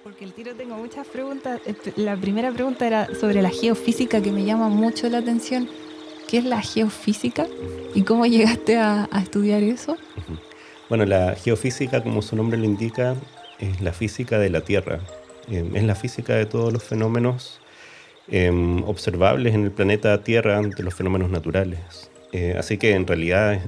Porque el tiro tengo muchas preguntas. La primera pregunta era sobre la geofísica, que me llama mucho la atención. ¿Qué es la geofísica? ¿Y cómo llegaste a estudiar eso? Ujú. Bueno, la geofísica, como su nombre lo indica, es la física de la Tierra. Es la física de todos los fenómenos observables en el planeta Tierra, de los fenómenos naturales. Así que en realidad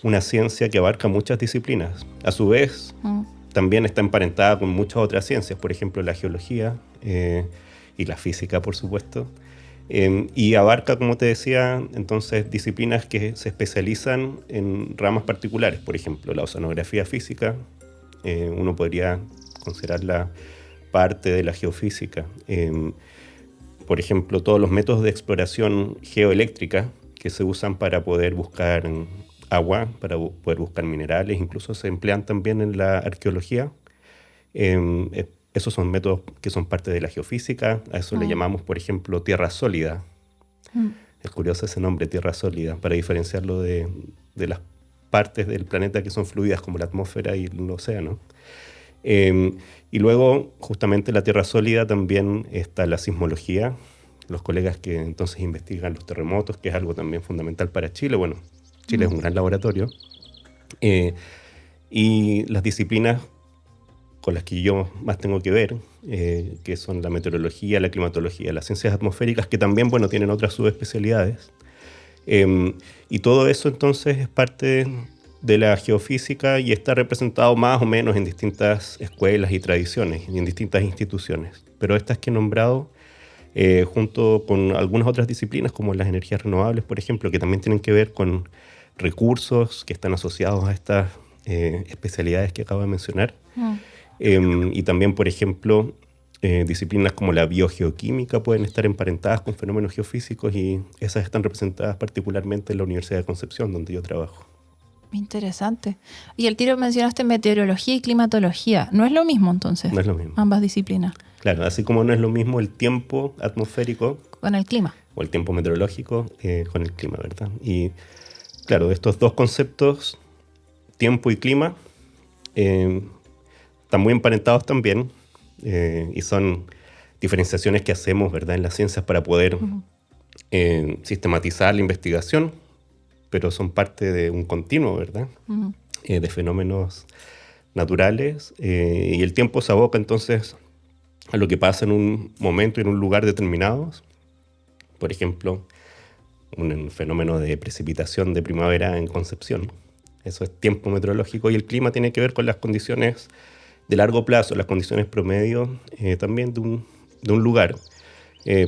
una ciencia que abarca muchas disciplinas. A su vez, Mm. también está emparentada con muchas otras ciencias, por ejemplo la geología y la física, por supuesto. Y abarca, como te decía, entonces disciplinas que se especializan en ramas particulares. Por ejemplo, la oceanografía física, uno podría considerarla parte de la geofísica. Por ejemplo, todos los métodos de exploración geoeléctrica que se usan para poder buscar agua, para poder buscar minerales, incluso se emplean también en la arqueología. Esos son métodos que son parte de la geofísica. A eso le Mm. llamamos, por ejemplo, tierra sólida. Mm. Es curioso ese nombre, tierra sólida, para diferenciarlo de las partes del planeta que son fluidas, como la atmósfera y el océano. Y luego, justamente la tierra sólida también está la sismología, los colegas que entonces investigan los terremotos, que es algo también fundamental para Chile. Bueno, Chile es Mm. un gran laboratorio. Eh, y las disciplinas con las que yo más tengo que ver, que son la meteorología, la climatología, las ciencias atmosféricas, que también, bueno, tienen otras subespecialidades. Eh, y todo eso entonces es parte de la geofísica y está representado más o menos en distintas escuelas y tradiciones y en distintas instituciones. Pero estas que he nombrado, junto con algunas otras disciplinas como las energías renovables, por ejemplo, que también tienen que ver con recursos que están asociados a estas especialidades que acabo de mencionar. Mm. Y también, por ejemplo, disciplinas como la biogeoquímica pueden estar emparentadas con fenómenos geofísicos y esas están representadas particularmente en la Universidad de Concepción, donde yo trabajo. Interesante. Y el tiro mencionaste meteorología y climatología. ¿No es lo mismo entonces? No es lo mismo. Ambas disciplinas. Claro, así como no es lo mismo el tiempo atmosférico Con el clima. o el tiempo meteorológico con el clima, ¿verdad? Y claro, estos dos conceptos, tiempo y clima, eh, están muy emparentados también y son diferenciaciones que hacemos, ¿verdad?, en las ciencias para poder Ujú. sistematizar la investigación, pero son parte de un continuo, ¿verdad?, Ujú. de fenómenos naturales. Y el tiempo se aboca entonces a lo que pasa en un momento y en un lugar determinados. Por ejemplo, un fenómeno de precipitación de primavera en Concepción. Eso es tiempo meteorológico y el clima tiene que ver con las condiciones de largo plazo, las condiciones promedio también de un lugar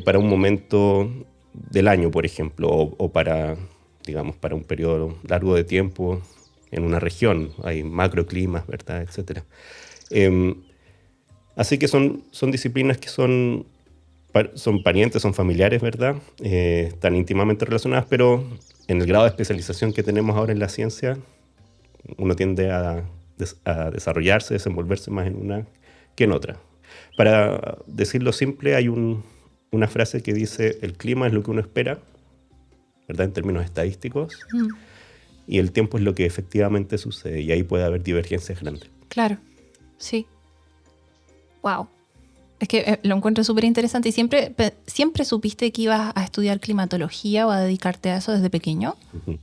para un momento del año, por ejemplo, o para, digamos, para un periodo largo de tiempo en una región. Hay macroclimas, ¿verdad?, etcétera. Eh, Así que son disciplinas que son parientes, son familiares, ¿verdad? Están íntimamente relacionadas, pero en el grado de especialización que tenemos ahora en la ciencia, uno tiende a desarrollarse, desenvolverse más en una que en otra. Para decirlo simple, hay una frase que dice, el clima es lo que uno espera, ¿verdad? En términos estadísticos, Mm. y el tiempo es lo que efectivamente sucede, y ahí puede haber divergencias grandes. Claro. Sí. Wow. Es que lo encuentro súper interesante. ¿Y siempre supiste que ibas a estudiar climatología o a dedicarte a eso desde pequeño? Ujú.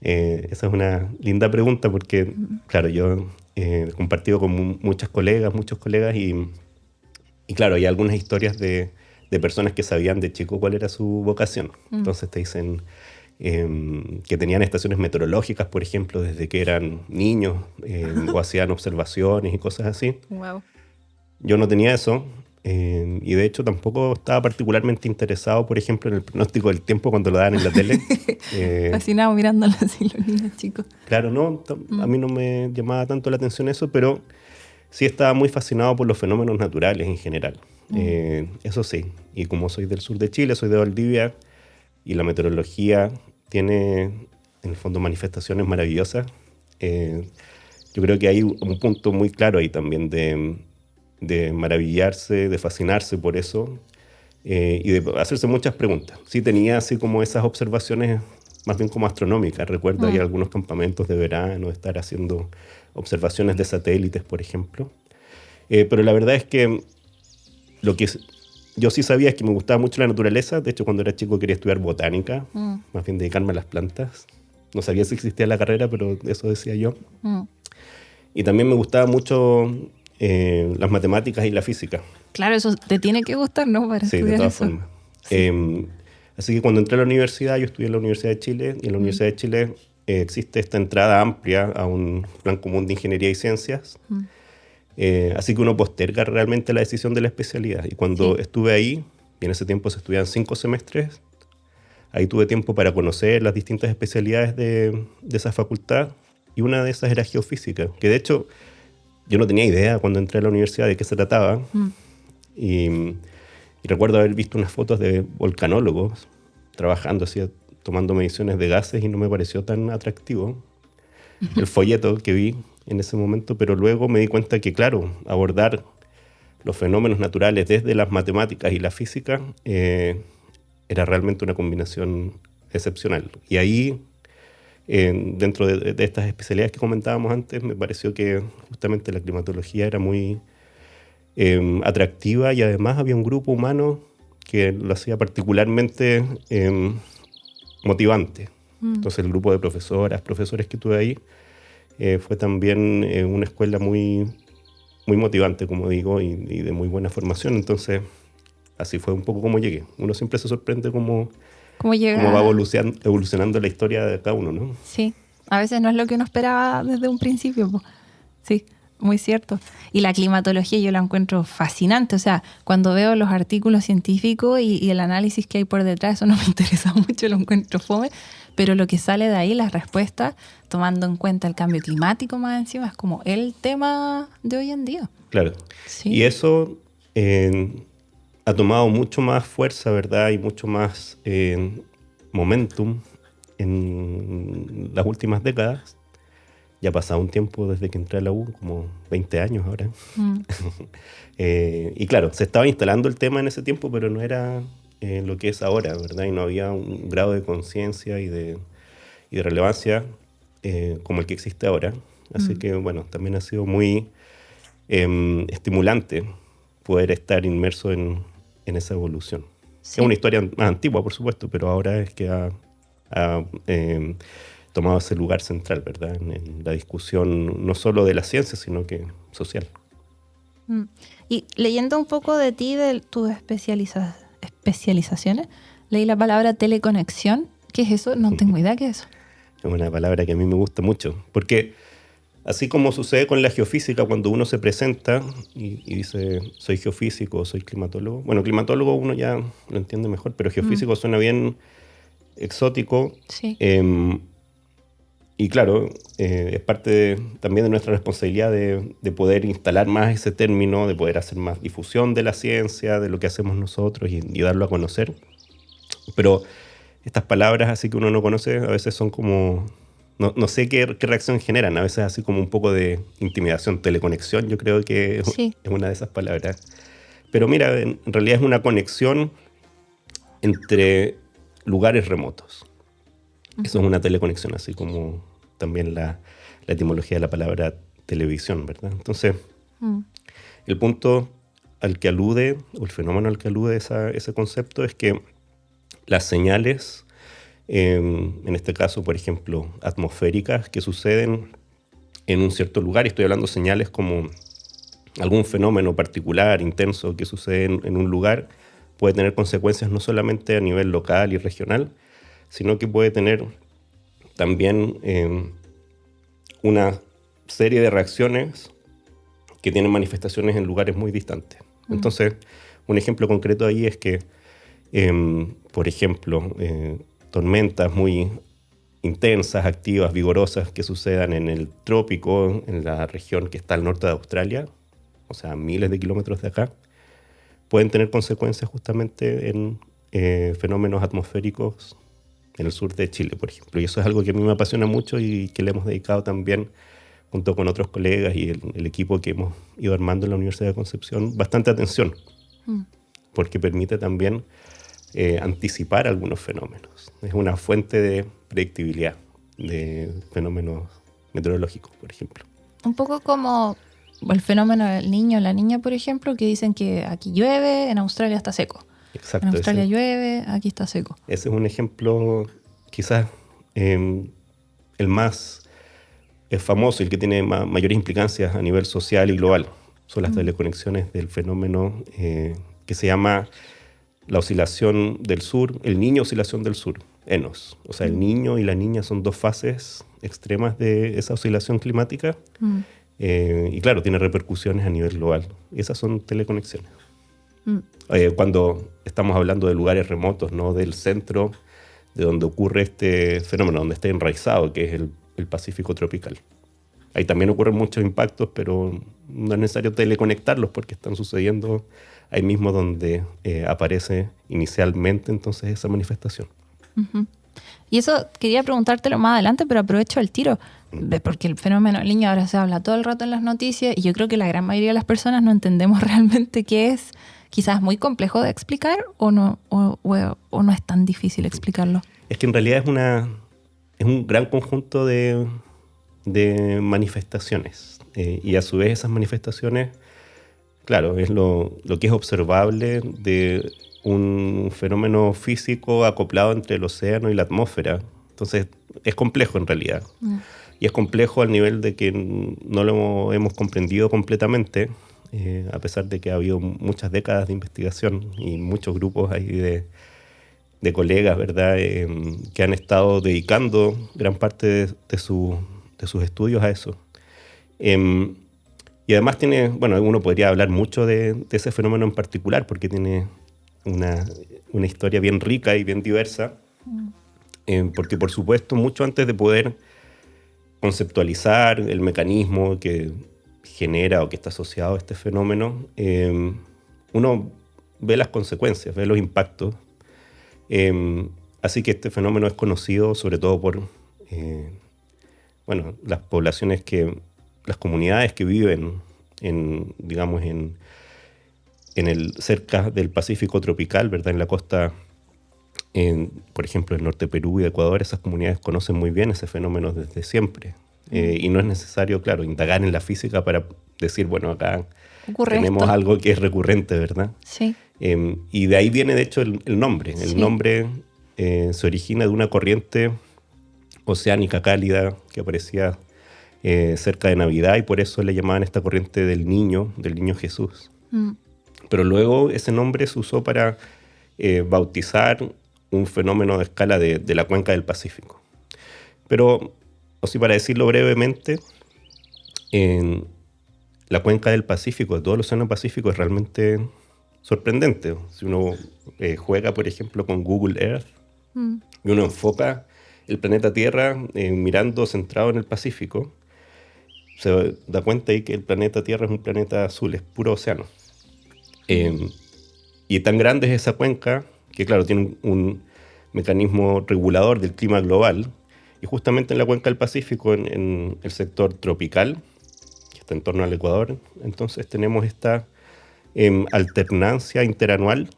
Esa es una linda pregunta porque, Mm. claro, yo he compartido con muchas colegas, muchos colegas y claro, hay algunas historias de personas que sabían de chico cuál era su vocación. Mm. Entonces te dicen que tenían estaciones meteorológicas, por ejemplo, desde que eran niños o hacían observaciones y cosas así. Wow. Yo no tenía eso y de hecho tampoco estaba particularmente interesado, por ejemplo, en el pronóstico del tiempo cuando lo daban en la tele. Eh, Fascinado mirándolo así los niños chicos. claro, no, a Mm. mí no me llamaba tanto la atención eso, pero sí estaba muy fascinado por los fenómenos naturales en general. Mm. Eso sí, y como soy del sur de Chile, soy de Valdivia, y la meteorología tiene en el fondo manifestaciones maravillosas, eh, yo creo que hay un punto muy claro ahí también de maravillarse, de fascinarse por eso y de hacerse muchas preguntas. Sí tenía así como esas observaciones más bien como astronómicas. Recuerdo hay Mm. algunos campamentos de verano, estar haciendo observaciones de satélites, por ejemplo. Pero la verdad es que lo que yo sí sabía es que me gustaba mucho la naturaleza. De hecho, cuando era chico quería estudiar botánica, más bien dedicarme a las plantas. No sabía si existía la carrera, pero eso decía yo. Y también me gustaba mucho las matemáticas y la física. Claro, eso te tiene que gustar, ¿no? Para Sí, de estudiar todas eso. formas. Así que cuando entré a la universidad, yo estudié en la Universidad de Chile, y en la Universidad de Chile existe esta entrada amplia a un plan común de ingeniería y ciencias. Así que uno posterga realmente la decisión de la especialidad. Y cuando estuve ahí, y en ese tiempo se estudiaban 5 semestres, ahí tuve tiempo para conocer las distintas especialidades de esa facultad, y una de esas era geofísica, que de hecho yo no tenía idea cuando entré a la universidad de qué se trataba. Y recuerdo haber visto unas fotos de volcanólogos trabajando así, tomando mediciones de gases, y no me pareció tan atractivo el folleto que vi en ese momento, pero luego me di cuenta que, claro, abordar los fenómenos naturales desde las matemáticas y la física era realmente una combinación excepcional. Y ahí, dentro de estas especialidades que comentábamos antes, me pareció que justamente la climatología era muy atractiva, y además había un grupo humano que lo hacía particularmente motivante. Entonces el grupo de profesores que tuve ahí fue también una escuela muy, muy motivante, como digo, y de muy buena formación. Entonces así fue un poco como llegué. Uno siempre se sorprende cómo ¿Cómo va llega? evolucionando la historia de cada uno, ¿no? Sí, a veces no es lo que uno esperaba desde un principio, po. Sí, muy cierto. Y la climatología yo la encuentro fascinante. O sea, cuando veo los artículos científicos y el análisis que hay por detrás, eso no me interesa mucho, lo encuentro fome. Pero lo que sale de ahí, las respuestas, tomando en cuenta el cambio climático más encima, es como el tema de hoy en día. Claro. Sí. Y eso ha tomado mucho más fuerza, ¿verdad? Y mucho más momentum en las últimas décadas. Ya ha pasado un tiempo desde que entré a la U, como 20 años ahora. Y claro, se estaba instalando el tema en ese tiempo, pero no era lo que es ahora, ¿verdad? Y no había un grado de conciencia y de relevancia como el que existe ahora. Así que, bueno, también ha sido muy estimulante poder estar inmerso en esa evolución. Es una Sí. historia más antigua, por supuesto, pero ahora es que ha tomado ese lugar central, ¿verdad? En la discusión no solo de la ciencia, sino que social. Y leyendo un poco de ti, de tus especializaciones, leí la palabra teleconexión. ¿Qué es eso? No tengo idea qué es eso. Es una palabra que a mí me gusta mucho, porque así como sucede con la geofísica, cuando uno se presenta y dice soy geofísico, soy climatólogo. Bueno, climatólogo uno ya lo entiende mejor, pero geofísico suena bien exótico. Sí. Y claro, es parte también de nuestra responsabilidad de poder instalar más ese término, de poder hacer más difusión de la ciencia, de lo que hacemos nosotros, y darlo a conocer. Pero estas palabras así que uno no conoce a veces son como... No sé qué reacción generan, a veces así como un poco de intimidación, teleconexión, yo creo que Sí. es una de esas palabras. Pero mira, en realidad es una conexión entre lugares remotos. Eso es una teleconexión, así como también la etimología de la palabra televisión, ¿verdad? Entonces, el punto al que alude, o el fenómeno al que alude ese concepto, es que las señales, en este caso, por ejemplo, atmosféricas, que suceden en un cierto lugar, y estoy hablando de señales como algún fenómeno particular, intenso, que sucede en un lugar, puede tener consecuencias no solamente a nivel local y regional, sino que puede tener también una serie de reacciones que tienen manifestaciones en lugares muy distantes. Entonces, un ejemplo concreto ahí es que, por ejemplo, tormentas muy intensas, activas, vigorosas que sucedan en el trópico, en la región que está al norte de Australia, o sea, miles de kilómetros de acá, pueden tener consecuencias justamente en fenómenos atmosféricos en el sur de Chile, por ejemplo. Y eso es algo que a mí me apasiona mucho y que le hemos dedicado también, junto con otros colegas y el equipo que hemos ido armando en la Universidad de Concepción, bastante atención, porque permite también anticipar algunos fenómenos. Es una fuente de predictibilidad de fenómenos meteorológicos, por ejemplo. Un poco como el fenómeno del niño o la niña, por ejemplo, que dicen que aquí llueve, en Australia está seco. En Exacto, Australia llueve, aquí está seco. ese es un ejemplo quizás el más famoso, el que tiene mayores implicancias a nivel social y global. Son las teleconexiones del fenómeno que se llama la oscilación del sur, el niño oscilación del sur, ENOS. O sea, el niño y la niña son dos fases extremas de esa oscilación climática. Y claro, tiene repercusiones a nivel global. Y esas son teleconexiones. Cuando estamos hablando de lugares remotos, no del centro de donde ocurre este fenómeno, donde está enraizado, que es el Pacífico tropical. Ahí también ocurren muchos impactos, pero no es necesario teleconectarlos porque están sucediendo ahí mismo donde aparece inicialmente entonces esa manifestación. Y eso quería preguntártelo más adelante, pero aprovecho el tiro, porque el fenómeno del niño ahora se habla todo el rato en las noticias y yo creo que la gran mayoría de las personas no entendemos realmente qué es. Quizás muy complejo de explicar o no es tan difícil explicarlo. Es que en realidad es un gran conjunto de manifestaciones. Y a su vez esas manifestaciones, claro, es lo que es observable de un fenómeno físico acoplado entre el océano y la atmósfera. Entonces es complejo en realidad. Y es complejo al nivel de que no lo hemos comprendido completamente, a pesar de que ha habido muchas décadas de investigación y muchos grupos ahí de colegas, ¿verdad? Que han estado dedicando gran parte de sus estudios a eso. Y además tiene, bueno, uno podría hablar mucho de ese fenómeno en particular porque tiene una historia bien rica y bien diversa, porque por supuesto mucho antes de poder conceptualizar el mecanismo que genera o que está asociado a este fenómeno, uno ve las consecuencias, ve los impactos. Así que este fenómeno es conocido sobre todo por las poblaciones las comunidades que viven digamos, en cerca del Pacífico tropical, ¿verdad? En la costa, por ejemplo, el norte de Perú y de Ecuador, esas comunidades conocen muy bien ese fenómeno desde siempre. Y no es necesario, claro, indagar en la física para decir, bueno, acá tenemos algo que es recurrente, ¿verdad? Sí. Y de ahí viene, de hecho, el nombre. El nombre se origina de una corriente oceánica cálida que aparecía cerca de Navidad y por eso le llamaban esta corriente del niño Jesús. Pero luego ese nombre se usó para bautizar un fenómeno de escala de la cuenca del Pacífico. Pero, así para decirlo brevemente, la cuenca del Pacífico, de todo el océano Pacífico, es realmente sorprendente. Si uno juega, por ejemplo, con Google Earth y uno enfoca el planeta Tierra mirando centrado en el Pacífico, se da cuenta ahí que el planeta Tierra es un planeta azul, es puro océano. Y tan grande es esa cuenca que, claro, tiene un mecanismo regulador del clima global. Y justamente en la cuenca del Pacífico, en el sector tropical, que está en torno al Ecuador, entonces tenemos esta alternancia interanual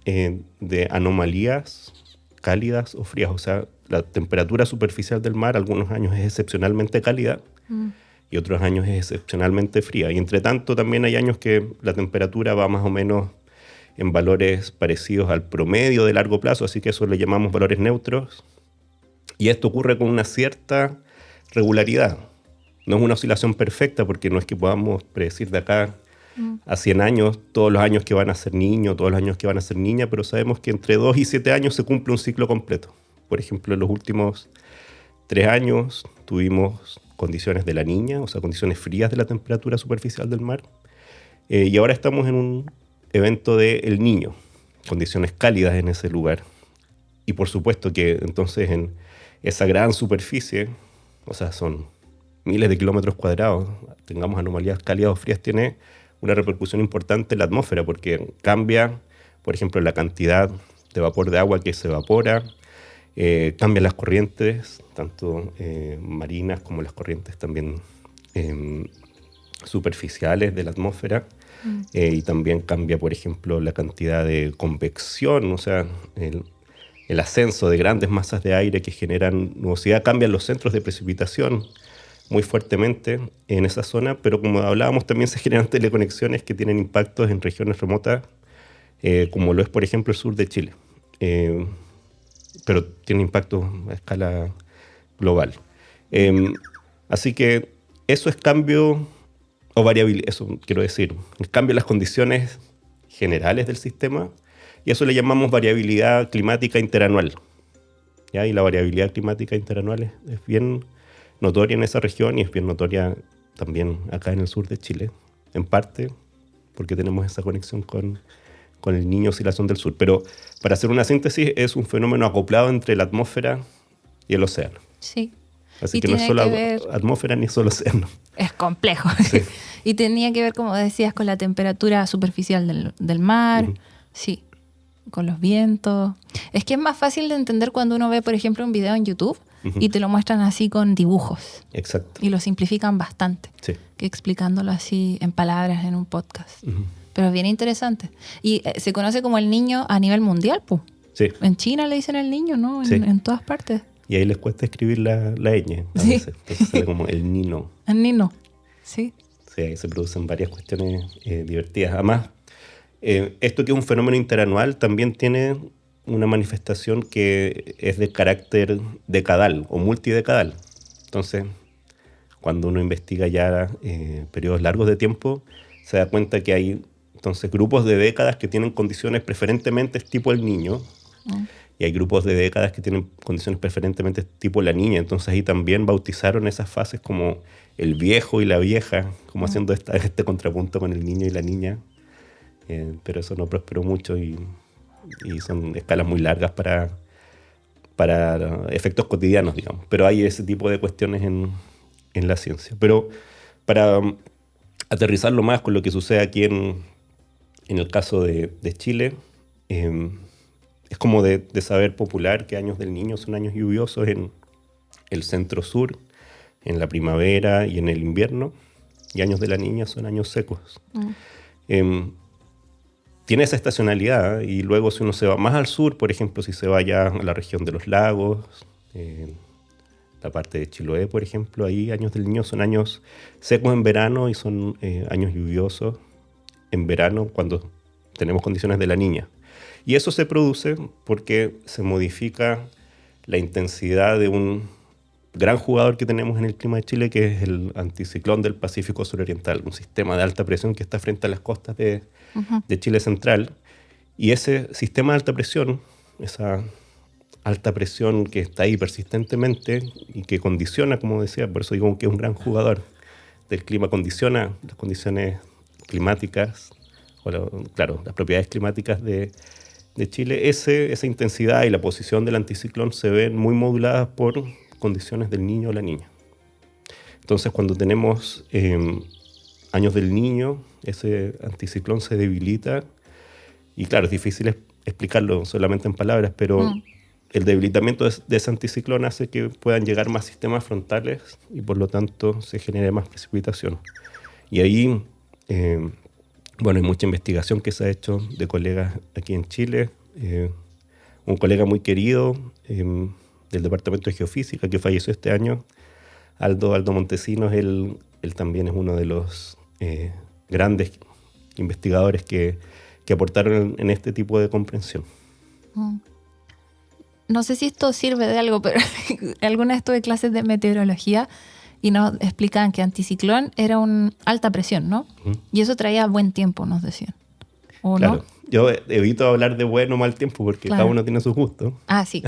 de anomalías cálidas o frías. O sea, la temperatura superficial del mar algunos años es excepcionalmente cálida y otros años es excepcionalmente fría. Y entre tanto también hay años que la temperatura va más o menos en valores parecidos al promedio de largo plazo, así que eso le llamamos valores neutros. Y esto ocurre con una cierta regularidad. No es una oscilación perfecta porque no es que podamos predecir de acá a 100 años, todos los años que van a ser niño, todos los años que van a ser niña, pero sabemos que entre 2 y 7 años se cumple un ciclo completo. Por ejemplo, en los últimos 3 años tuvimos condiciones de la niña, o sea, condiciones frías de la temperatura superficial del mar. Y ahora estamos en un evento de El Niño, condiciones cálidas en ese lugar. Y por supuesto que entonces en esa gran superficie, o sea, son miles de kilómetros cuadrados, tengamos anomalías cálidas o frías, tiene una repercusión importante en la atmósfera porque cambia, por ejemplo, la cantidad de vapor de agua que se evapora, cambian las corrientes, tanto marinas como las corrientes también superficiales de la atmósfera, y también cambia, por ejemplo, la cantidad de convección, o sea, el ascenso de grandes masas de aire que generan nubosidad, cambian los centros de precipitación muy fuertemente en esa zona, pero como hablábamos también se generan teleconexiones que tienen impactos en regiones remotas, como lo es por ejemplo el sur de Chile, pero tiene impactos a escala global. Así que eso es cambio o variabilidad, eso quiero decir, el cambio en las condiciones generales del sistema, y eso le llamamos variabilidad climática interanual. ¿Ya? Y la variabilidad climática interanual es bien notoria en esa región y es bien notoria también acá en el sur de Chile, en parte porque tenemos esa conexión con el Niño Oscilación del Sur. Pero para hacer una síntesis, es un fenómeno acoplado entre la atmósfera y el océano. Sí. Así Y que no es tiene solo que ver, atmósfera ni solo océano. es complejo. Sí. Y tenía que ver, como decías, con la temperatura superficial del mar, Ujú. sí, con los vientos. Es que es más fácil de entender cuando uno ve, por ejemplo, un video en YouTube Ujú. y te lo muestran así con dibujos Exacto. y lo simplifican bastante, Sí. que explicándolo así en palabras en un podcast. Ujú. Pero es bien interesante. Y se conoce como el niño a nivel mundial, pues. Sí. En China le dicen el niño, ¿no? Sí. En todas partes. Y ahí les cuesta escribir la ñ a Sí. veces. Entonces sale como el nino. El niño, sí. Sí, ahí se producen varias cuestiones divertidas. Además, esto que es un fenómeno interanual también tiene una manifestación que es de carácter decadal o multidecadal. Entonces, cuando uno investiga ya periodos largos de tiempo, se da cuenta que hay entonces grupos de décadas que tienen condiciones preferentemente tipo el Niño, y hay grupos de décadas que tienen condiciones preferentemente tipo la Niña. Entonces ahí también bautizaron esas fases como el viejo y la vieja, como haciendo este contrapunto con el niño y la niña. Pero eso no prosperó mucho y son escalas muy largas para efectos cotidianos, digamos. Pero hay ese tipo de cuestiones en la ciencia. Pero para aterrizarlo más con lo que sucede aquí en el caso de Chile, es como de saber popular que años del Niño son años lluviosos en el centro-sur, en la primavera y en el invierno, y años de la Niña son años secos. Tiene esa estacionalidad, y luego si uno se va más al sur, por ejemplo, si se va ya a la región de los lagos, la parte de Chiloé, por ejemplo, ahí años del Niño son años secos en verano y son años lluviosos en verano cuando tenemos condiciones de la Niña. Y eso se produce porque se modifica la intensidad de un gran jugador que tenemos en el clima de Chile, que es el anticiclón del Pacífico Suroriental, un sistema de alta presión que está frente a las costas de Chile central. Y ese sistema de alta presión, esa alta presión que está ahí persistentemente y que condiciona, como decía, por eso digo que es un gran jugador del clima, condiciona las condiciones climáticas, claro, las propiedades climáticas de Chile. Esa intensidad y la posición del anticiclón se ven muy moduladas por condiciones del Niño o la Niña. Entonces, cuando tenemos años del Niño, ese anticiclón se debilita. Y claro, es difícil explicarlo solamente en palabras, pero el debilitamiento de ese anticiclón hace que puedan llegar más sistemas frontales y por lo tanto se genere más precipitación. Y ahí, bueno, hay mucha investigación que se ha hecho de colegas aquí en Chile. Un colega muy querido del Departamento de Geofísica que falleció este año, Aldo Montesinos, él también es uno de los grandes investigadores que aportaron en este tipo de comprensión. No sé si esto sirve de algo, pero alguna vez tuve clases de meteorología y nos explicaban que anticiclón era una alta presión, ¿no? Y eso traía buen tiempo, nos decían. ¿O claro, no? Yo evito hablar de bueno o mal tiempo porque Claro. cada uno tiene sus gustos. Ah, sí,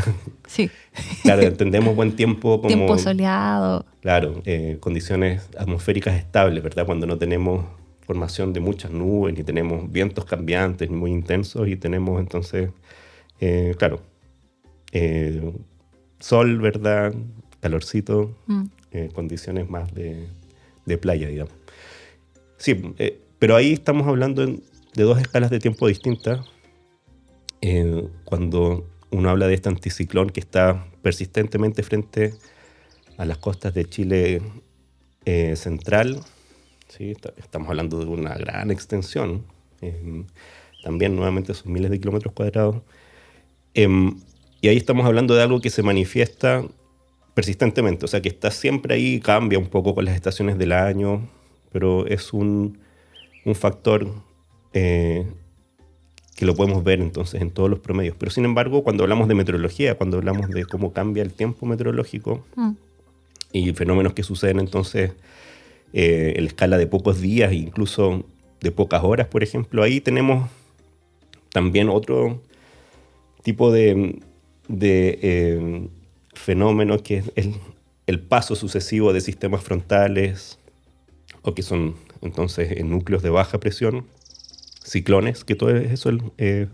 sí. Claro, entendemos buen tiempo como... Tiempo soleado. Claro, condiciones atmosféricas estables, ¿verdad? Cuando no tenemos formación de muchas nubes, ni tenemos vientos cambiantes, ni muy intensos, y tenemos entonces, claro, sol, ¿verdad? Calorcito, condiciones más de playa, digamos. Sí, pero ahí estamos hablando de dos escalas de tiempo distintas. Cuando uno habla de este anticiclón que está persistentemente frente a las costas de Chile central, ¿sí? Estamos hablando de una gran extensión, también nuevamente son miles de kilómetros cuadrados, y ahí estamos hablando de algo que se manifiesta persistentemente, o sea que está siempre ahí, cambia un poco con las estaciones del año, pero es un factor eh, que lo podemos ver entonces en todos los promedios. Pero sin embargo, cuando hablamos de meteorología, cuando hablamos de cómo cambia el tiempo meteorológico y fenómenos que suceden entonces en la escala de pocos días e incluso de pocas horas, por ejemplo, ahí tenemos también otro tipo de fenómeno que es el paso sucesivo de sistemas frontales, o que son entonces en núcleos de baja presión, ciclones, que todo eso es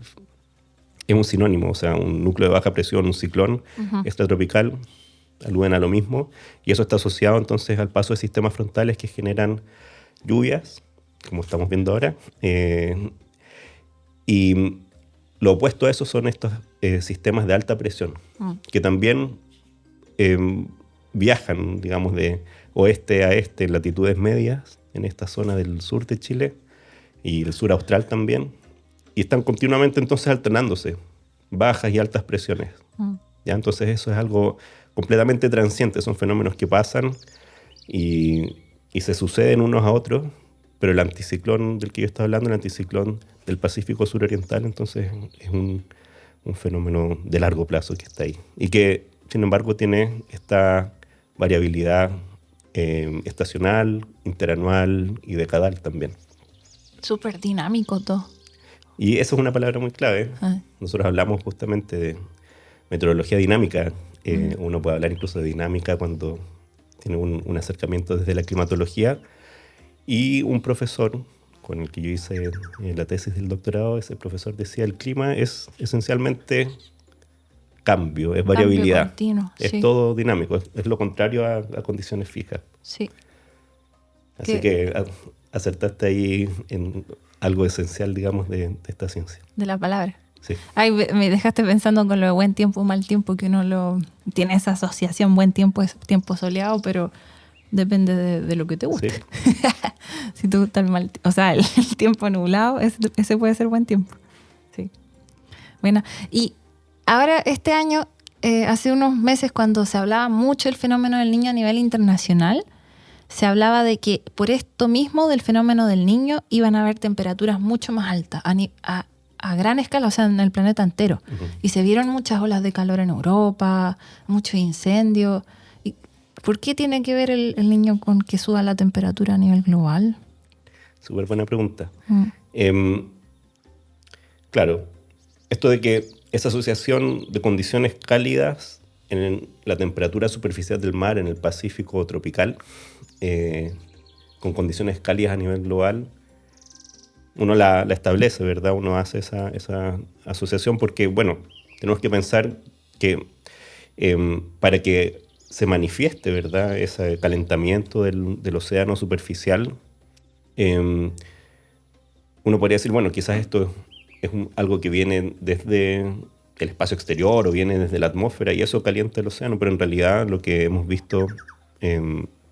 un sinónimo, o sea, un núcleo de baja presión, un ciclón extratropical, aluden a lo mismo, y eso está asociado entonces al paso de sistemas frontales que generan lluvias, como estamos viendo ahora, y lo opuesto a eso son estos sistemas de alta presión, que también viajan, digamos, de oeste a este en latitudes medias, en esta zona del sur de Chile, y el sur austral también, y están continuamente entonces alternándose, bajas y altas presiones. ¿Ya? Entonces eso es algo completamente transiente, son fenómenos que pasan y se suceden unos a otros, pero el anticiclón del que yo estaba hablando, el anticiclón del Pacífico suroriental, entonces es un fenómeno de largo plazo que está ahí y que, sin embargo, tiene esta variabilidad estacional, interanual y decadal también. Súper dinámico todo. Y eso es una palabra muy clave. Nosotros hablamos justamente de meteorología dinámica. Uno puede hablar incluso de dinámica cuando tiene un acercamiento desde la climatología. Y un profesor con el que yo hice la tesis del doctorado, ese profesor decía, el clima es esencialmente cambio, es variabilidad. Cambio continuo, es sí. todo dinámico, es lo contrario a condiciones fijas. Sí. Así que acertaste ahí en algo esencial, digamos, de esta ciencia. De la palabra. Sí. Ay, me dejaste pensando con lo de buen tiempo, mal tiempo, que uno tiene esa asociación, buen tiempo es tiempo soleado, pero depende de lo que te guste. Sí. Si te gusta el mal tiempo, o sea, el tiempo nublado, ese puede ser buen tiempo. Sí. Bueno, y ahora este año, hace unos meses, cuando se hablaba mucho del fenómeno del niño a nivel internacional, se hablaba de que por esto mismo del fenómeno del niño iban a haber temperaturas mucho más altas, a gran escala, o sea, en el planeta entero. Y se vieron muchas olas de calor en Europa, muchos incendios. ¿Y por qué tiene que ver el niño con que suba la temperatura a nivel global? Súper buena pregunta. Claro, esto de que esa asociación de condiciones cálidas en la temperatura superficial del mar en el Pacífico tropical, con condiciones cálidas a nivel global, uno la establece, ¿verdad? Uno hace esa asociación porque, bueno, tenemos que pensar que para que se manifieste, ¿verdad?, ese calentamiento del océano superficial, uno podría decir, bueno, quizás esto es algo que viene desde el espacio exterior o viene desde la atmósfera y eso calienta el océano, pero en realidad lo que hemos visto,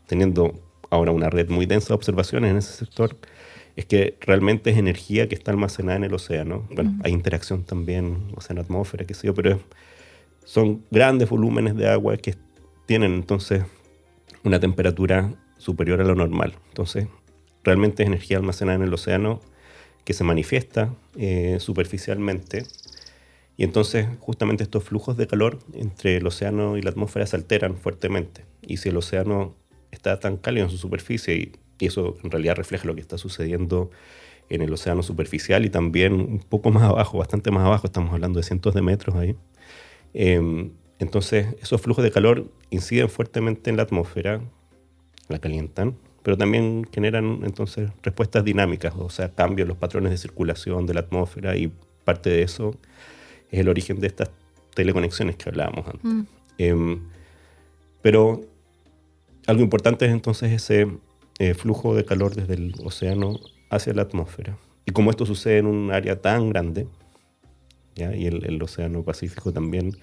teniendo ahora una red muy densa de observaciones en ese sector, es que realmente es energía que está almacenada en el océano. Bueno, hay interacción también, océano-atmósfera, qué sé yo, pero son grandes volúmenes de agua que tienen entonces una temperatura superior a lo normal. Entonces, realmente es energía almacenada en el océano que se manifiesta superficialmente. Y entonces, justamente estos flujos de calor entre el océano y la atmósfera se alteran fuertemente. Y si el océano está tan cálido en su superficie, y eso en realidad refleja lo que está sucediendo en el océano superficial y también un poco más abajo, bastante más abajo, estamos hablando de cientos de metros ahí. Entonces, esos flujos de calor inciden fuertemente en la atmósfera, la calientan, pero también generan entonces respuestas dinámicas, o sea, cambios en los patrones de circulación de la atmósfera, y parte de eso es el origen de estas teleconexiones que hablábamos antes. Pero algo importante es entonces ese flujo de calor desde el océano hacia la atmósfera. Y como esto sucede en un área tan grande, ¿ya? Y el océano Pacífico también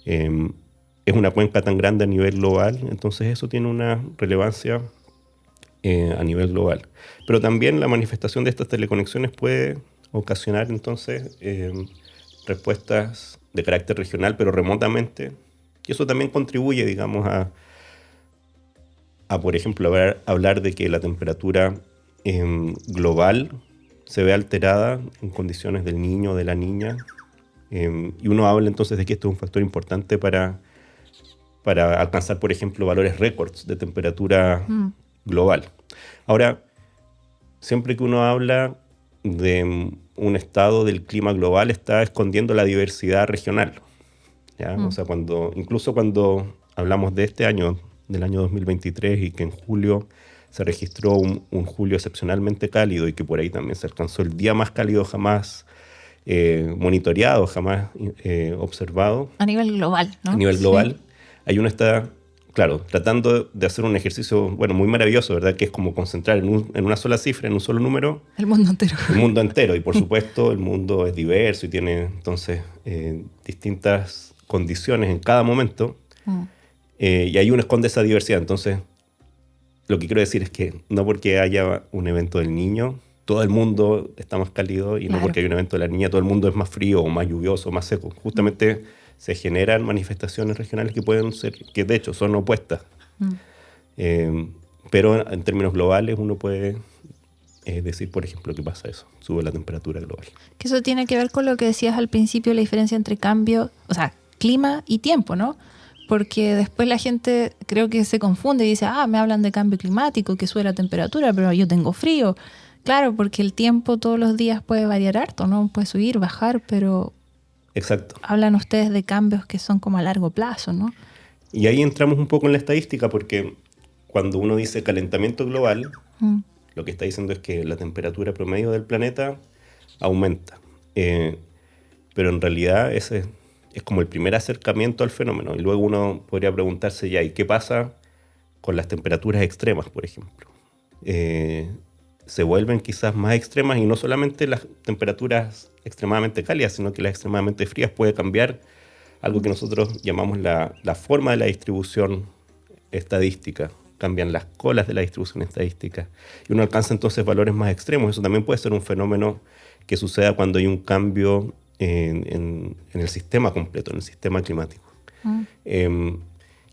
es una cuenca tan grande a nivel global, entonces eso tiene una relevancia a nivel global. Pero también la manifestación de estas teleconexiones puede ocasionar entonces respuestas de carácter regional, pero remotamente Y eso también contribuye, digamos, por ejemplo, hablar de que la temperatura global se ve alterada en condiciones del niño o de la niña. Y uno habla entonces de que esto es un factor importante para alcanzar, por ejemplo, valores récords de temperatura global. Ahora, siempre que uno habla de un estado del clima global, está escondiendo la diversidad regional, ¿ya? O sea, incluso cuando hablamos de este año, del año 2023, y que en julio se registró un julio excepcionalmente cálido y que por ahí también se alcanzó el día más cálido jamás monitoreado, jamás observado. A nivel global, ¿no? A nivel Sí. global, ahí uno está, claro, tratando de hacer un ejercicio, bueno, muy maravilloso, ¿verdad? Que es como concentrar en una sola cifra, en un solo número, El mundo entero. el mundo entero. Y por supuesto, el mundo es diverso y tiene entonces distintas condiciones en cada momento. Y ahí uno esconde esa diversidad. Entonces, lo que quiero decir es que no porque haya un evento del niño, todo el mundo está más cálido, y Claro. no porque hay un evento de la niña, todo el mundo es más frío o más lluvioso o más seco. Justamente se generan manifestaciones regionales que pueden ser, que de hecho son opuestas. Pero en términos globales uno puede decir, por ejemplo, que pasa eso, sube la temperatura global. Que eso tiene que ver con lo que decías al principio, la diferencia entre cambio, o sea, clima y tiempo, ¿no? Porque después la gente creo que se confunde y dice, me hablan de cambio climático, que sube la temperatura, pero yo tengo frío. Claro, porque el tiempo todos los días puede variar harto, ¿no? Puede subir, bajar, pero Exacto. hablan ustedes de cambios que son como a largo plazo, ¿no? Y ahí entramos un poco en la estadística, porque cuando uno dice calentamiento global, lo que está diciendo es que la temperatura promedio del planeta aumenta. Pero en realidad ese es como el primer acercamiento al fenómeno. Y luego uno podría preguntarse ya, ¿y qué pasa con las temperaturas extremas, por ejemplo? Se vuelven quizás más extremas, y no solamente las temperaturas extremadamente cálidas, sino que las extremadamente frías. Puede cambiar algo que nosotros llamamos la forma de la distribución estadística. Cambian las colas de la distribución estadística y uno alcanza entonces valores más extremos. Eso también puede ser un fenómeno que suceda cuando hay un cambio en el sistema completo, en el sistema climático.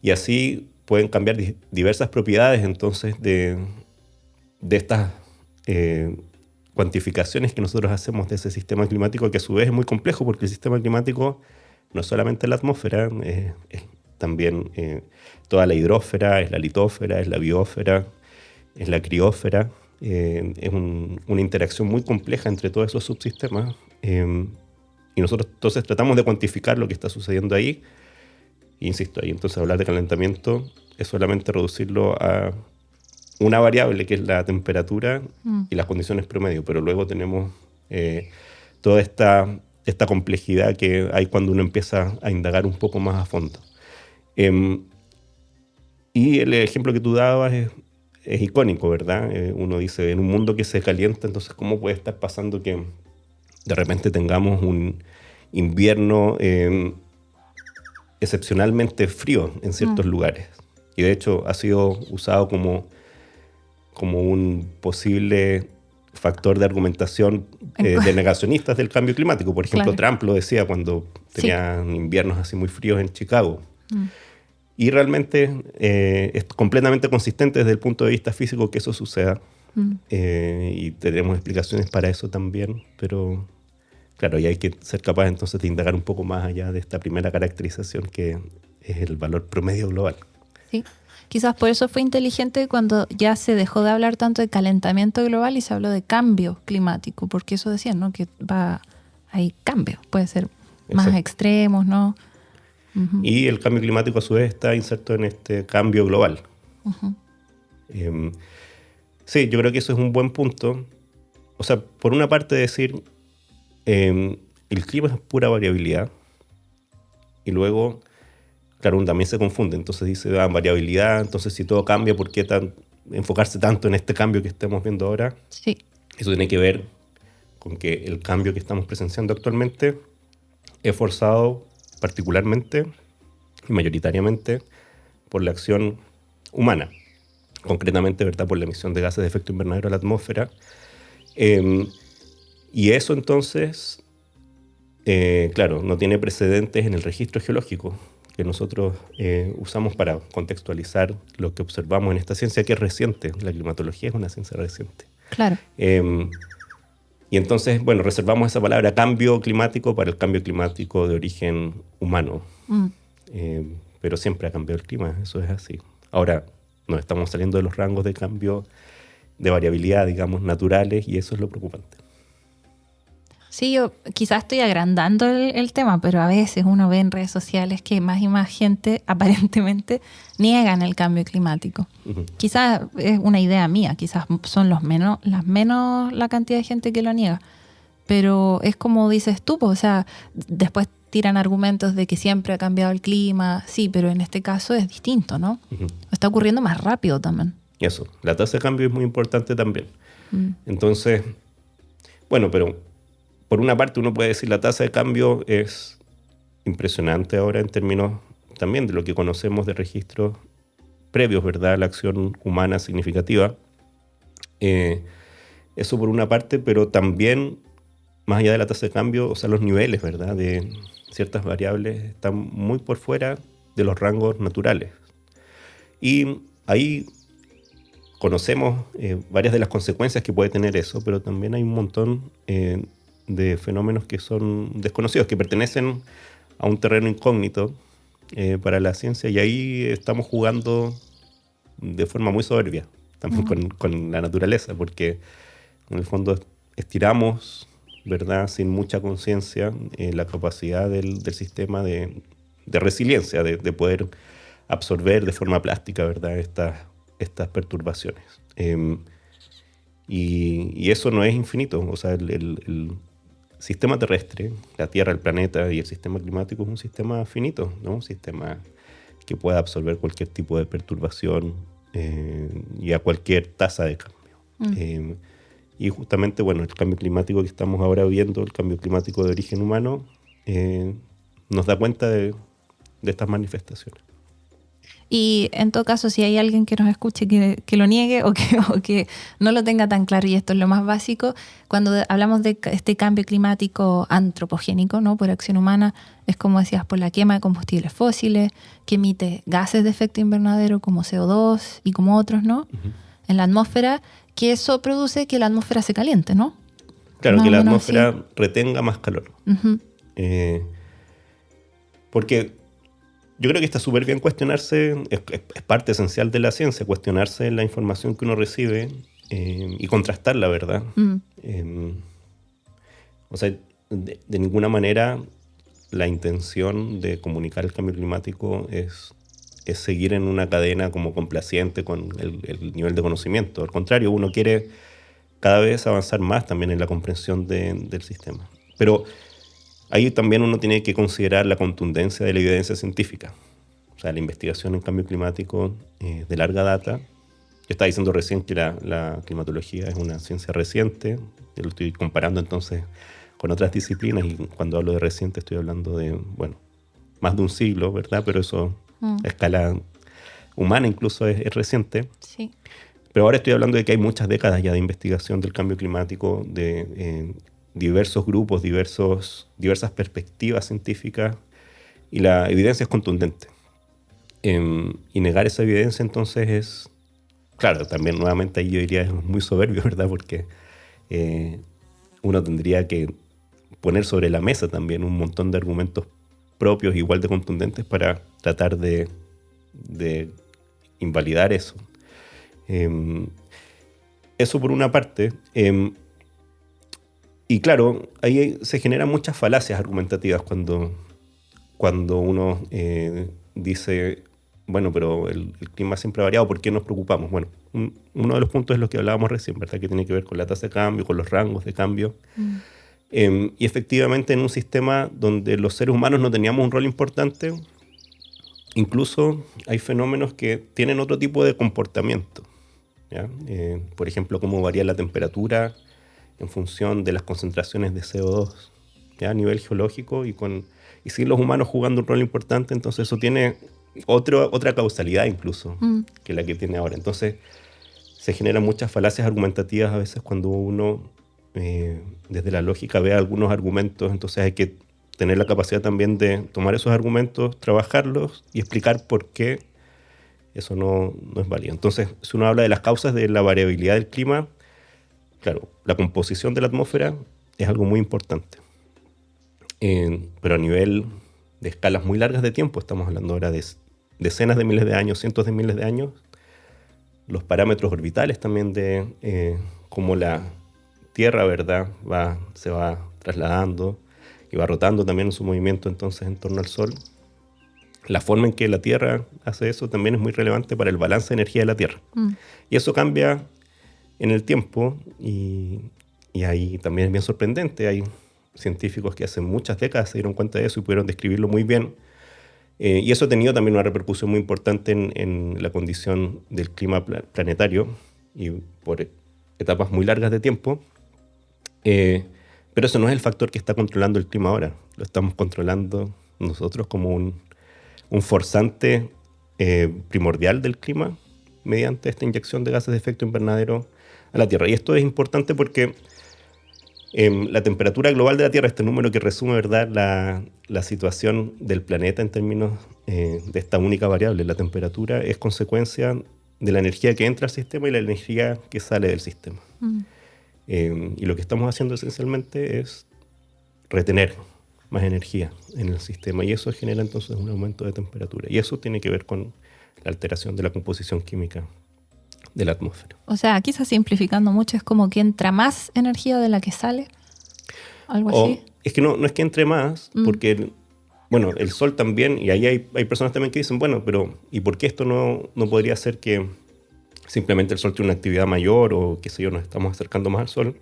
Y así pueden cambiar diversas propiedades entonces de estas cuantificaciones que nosotros hacemos de ese sistema climático, que a su vez es muy complejo, porque el sistema climático no es solamente la atmósfera, es también toda la hidrósfera, es la litósfera, es la biosfera, es la criósfera. Es una interacción muy compleja entre todos esos subsistemas. Y nosotros entonces tratamos de cuantificar lo que está sucediendo ahí. E insisto, ahí entonces hablar de calentamiento es solamente reducirlo a una variable, que es la temperatura y las condiciones promedio, pero luego tenemos toda esta complejidad que hay cuando uno empieza a indagar un poco más a fondo. Y el ejemplo que tú dabas es icónico, ¿verdad? Uno dice, en un mundo que se calienta, entonces ¿cómo puede estar pasando que de repente tengamos un invierno excepcionalmente frío en ciertos lugares? Y de hecho ha sido usado como un posible factor de argumentación de negacionistas del cambio climático. Por ejemplo, Claro. Trump lo decía cuando tenían inviernos así muy fríos en Chicago. Y realmente es completamente consistente desde el punto de vista físico que eso suceda. Y tenemos explicaciones para eso también, pero claro, y hay que ser capaz entonces de indagar un poco más allá de esta primera caracterización, que es el valor promedio global. Sí. Quizás por eso fue inteligente cuando ya se dejó de hablar tanto de calentamiento global y se habló de cambio climático, porque eso decían, ¿no? Que hay cambios, puede ser más Exacto. extremos, ¿no? Y el cambio climático a su vez está inserto en este cambio global. Sí, yo creo que eso es un buen punto. O sea, por una parte decir, el clima es pura variabilidad, y luego, claro, uno también se confunde. Entonces dice, variabilidad, entonces si todo cambia, ¿por qué enfocarse tanto en este cambio que estamos viendo ahora? Sí. Eso tiene que ver con que el cambio que estamos presenciando actualmente es forzado particularmente y mayoritariamente por la acción humana, concretamente, ¿verdad?, por la emisión de gases de efecto invernadero a la atmósfera. Y eso entonces, claro, no tiene precedentes en el registro geológico, que nosotros usamos para contextualizar lo que observamos en esta ciencia que es reciente. La climatología es una ciencia reciente. Claro. Y entonces, bueno, reservamos esa palabra cambio climático para el cambio climático de origen humano. Pero siempre ha cambiado el clima, eso es así. Ahora, nos estamos saliendo de los rangos de cambio de variabilidad, digamos, naturales, y eso es lo preocupante. Sí, yo quizás estoy agrandando el tema, pero a veces uno ve en redes sociales que más y más gente aparentemente niegan el cambio climático. Uh-huh. Quizás es una idea mía, quizás son la cantidad de gente que lo niega. Pero es como dices tú, o sea, después tiran argumentos de que siempre ha cambiado el clima, sí, pero en este caso es distinto, ¿no? Uh-huh. Está ocurriendo más rápido también. Eso, la tasa de cambio es muy importante también. Entonces, bueno, pero por una parte uno puede decir la tasa de cambio es impresionante ahora en términos también de lo que conocemos de registros previos, ¿verdad? La acción humana significativa. Eso por una parte, pero también más allá de la tasa de cambio, o sea, los niveles, ¿verdad? De ciertas variables están muy por fuera de los rangos naturales. Y ahí conocemos varias de las consecuencias que puede tener eso, pero también hay un montón de fenómenos que son desconocidos, que pertenecen a un terreno incógnito para la ciencia, y ahí estamos jugando de forma muy soberbia también con la naturaleza, porque en el fondo estiramos, ¿verdad?, sin mucha conciencia la capacidad del sistema de resiliencia, de poder absorber de forma plástica, ¿verdad?, estas perturbaciones. Y eso no es infinito, o sea, el sistema terrestre, la Tierra, el planeta y el sistema climático es un sistema finito, ¿no? Un sistema que puede absorber cualquier tipo de perturbación y a cualquier tasa de cambio. Y justamente, bueno, el cambio climático que estamos ahora viendo, el cambio climático de origen humano, nos da cuenta de estas manifestaciones. Y en todo caso, si hay alguien que nos escuche que lo niegue o que no lo tenga tan claro, y esto es lo más básico, cuando hablamos de este cambio climático antropogénico, ¿no?, por acción humana, es como decías, por la quema de combustibles fósiles, que emite gases de efecto invernadero como CO2 y como otros, ¿no?, en la atmósfera, que eso produce que la atmósfera se caliente, ¿no? Claro, Más que la o menos atmósfera así retenga más calor. Porque yo creo que está súper bien cuestionarse, es parte esencial de la ciencia, cuestionarse la información que uno recibe y contrastarla, ¿verdad? O sea, de ninguna manera la intención de comunicar el cambio climático es seguir en una cadena como complaciente con el nivel de conocimiento. Al contrario, uno quiere cada vez avanzar más también en la comprensión del sistema. Pero ahí también uno tiene que considerar la contundencia de la evidencia científica. O sea, la investigación en cambio climático de larga data. Yo estaba diciendo recién que la climatología es una ciencia reciente. Yo lo estoy comparando entonces con otras disciplinas, y cuando hablo de reciente estoy hablando de, bueno, más de un siglo, ¿verdad? Pero eso a escala humana incluso es reciente. Sí. Pero ahora estoy hablando de que hay muchas décadas ya de investigación del cambio climático, de diversos grupos, diversas perspectivas científicas, y la evidencia es contundente. Y negar esa evidencia entonces es, claro, también nuevamente ahí yo diría es muy soberbio, ¿verdad? Porque uno tendría que poner sobre la mesa también un montón de argumentos propios igual de contundentes para tratar de invalidar eso. Eso por una parte. Y claro, ahí se generan muchas falacias argumentativas cuando uno dice, bueno, pero el clima siempre ha variado, ¿por qué nos preocupamos? Bueno, uno de los puntos es lo que hablábamos recién, ¿verdad? Que tiene que ver con la tasa de cambio, con los rangos de cambio. Y efectivamente en un sistema donde los seres humanos no teníamos un rol importante, incluso hay fenómenos que tienen otro tipo de comportamiento, ¿ya? Por ejemplo, cómo varía la temperatura en función de las concentraciones de CO2, ¿ya?, a nivel geológico, y sin los humanos jugando un rol importante, entonces eso tiene otra causalidad incluso que la que tiene ahora. Entonces se generan muchas falacias argumentativas a veces cuando uno desde la lógica ve algunos argumentos, entonces hay que tener la capacidad también de tomar esos argumentos, trabajarlos y explicar por qué eso no es válido. Entonces, si uno habla de las causas de la variabilidad del clima, claro, la composición de la atmósfera es algo muy importante. Pero a nivel de escalas muy largas de tiempo, estamos hablando ahora de decenas de miles de años, cientos de miles de años, los parámetros orbitales también de cómo la Tierra, ¿verdad?, se va trasladando y va rotando también en su movimiento entonces en torno al Sol. La forma en que la Tierra hace eso también es muy relevante para el balance de energía de la Tierra. Y eso cambia en el tiempo y ahí también es bien sorprendente. Hay científicos que hace muchas décadas se dieron cuenta de eso y pudieron describirlo muy bien. Y eso ha tenido también una repercusión muy importante en la condición del clima planetario y por etapas muy largas de tiempo. Pero eso no es el factor que está controlando el clima ahora. Lo estamos controlando nosotros como un forzante primordial del clima mediante esta inyección de gases de efecto invernadero a la Tierra. Y esto es importante porque la temperatura global de la Tierra, este número que resume, ¿verdad?, la situación del planeta en términos de esta única variable, la temperatura, es consecuencia de la energía que entra al sistema y la energía que sale del sistema. Y lo que estamos haciendo esencialmente es retener más energía en el sistema y eso genera entonces un aumento de temperatura. Y eso tiene que ver con la alteración de la composición química de la atmósfera. O sea, quizás simplificando mucho, es como que entra más energía de la que sale, algo así. Es que no es que entre más, porque bueno, el Sol también, y ahí hay personas también que dicen, bueno, pero ¿y por qué esto no podría ser que simplemente el Sol tiene una actividad mayor o qué sé yo, nos estamos acercando más al Sol?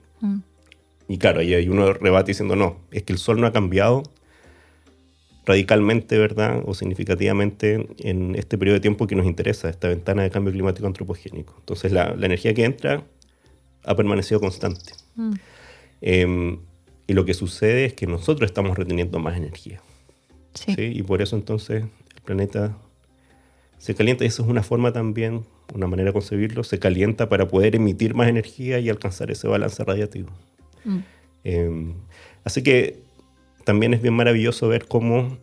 Y claro, ahí hay uno rebate diciendo, no, es que el Sol no ha cambiado radicalmente, ¿verdad?, o significativamente en este periodo de tiempo que nos interesa, esta ventana de cambio climático antropogénico. Entonces la energía que entra ha permanecido constante. Y lo que sucede es que nosotros estamos reteniendo más energía. Sí. ¿Sí? Y por eso entonces el planeta se calienta y eso es una forma también, una manera de concebirlo, se calienta para poder emitir más energía y alcanzar ese balance radiativo. Así que también es bien maravilloso ver cómo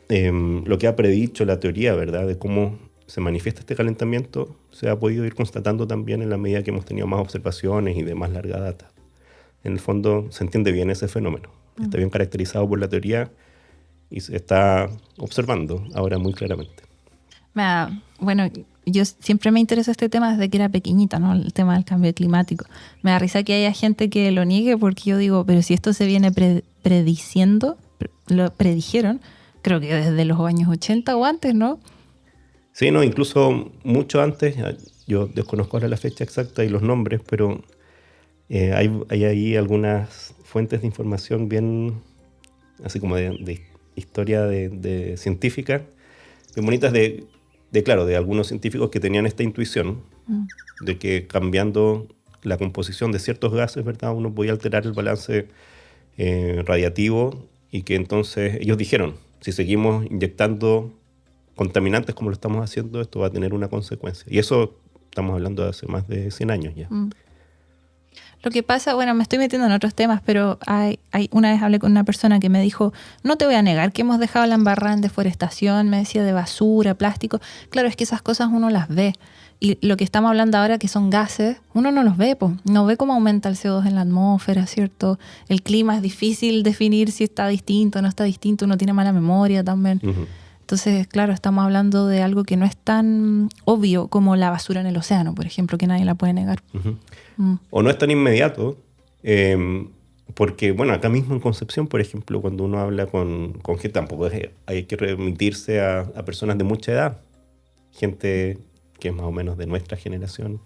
lo que ha predicho la teoría, ¿verdad?, de cómo se manifiesta este calentamiento, se ha podido ir constatando también en la medida que hemos tenido más observaciones y de más larga data. En el fondo se entiende bien ese fenómeno. Está bien caracterizado por la teoría y se está observando ahora muy claramente. Bueno, yo siempre me interesó este tema desde que era pequeñita, ¿no? El tema del cambio climático. Me da risa que haya gente que lo niegue porque yo digo, pero si esto se viene prediciendo, lo predijeron, creo que desde los años 80 o antes, ¿no? Sí, no, incluso mucho antes, yo desconozco ahora la fecha exacta y los nombres, pero hay ahí algunas fuentes de información bien, así como de historia de científica, bien bonitas de algunos científicos que tenían esta intuición de que cambiando la composición de ciertos gases, ¿verdad?, uno podía alterar el balance radiativo y que entonces ellos dijeron, si seguimos inyectando contaminantes como lo estamos haciendo, esto va a tener una consecuencia. Y eso estamos hablando de hace más de 100 años ya. Lo que pasa, bueno, me estoy metiendo en otros temas, pero una vez hablé con una persona que me dijo, no te voy a negar que hemos dejado la embarrada en deforestación, me decía de basura, plástico. Claro, es que esas cosas uno las ve. Y lo que estamos hablando ahora, que son gases, uno no los ve, no ve cómo aumenta el CO2 en la atmósfera, ¿cierto? El clima es difícil definir si está distinto o no está distinto, uno tiene mala memoria también. Entonces, claro, estamos hablando de algo que no es tan obvio como la basura en el océano, por ejemplo, que nadie la puede negar. O no es tan inmediato, porque, bueno, acá mismo en Concepción, por ejemplo, cuando uno habla con gente, tampoco hay que remitirse a personas de mucha edad, gente que es más o menos de nuestra generación.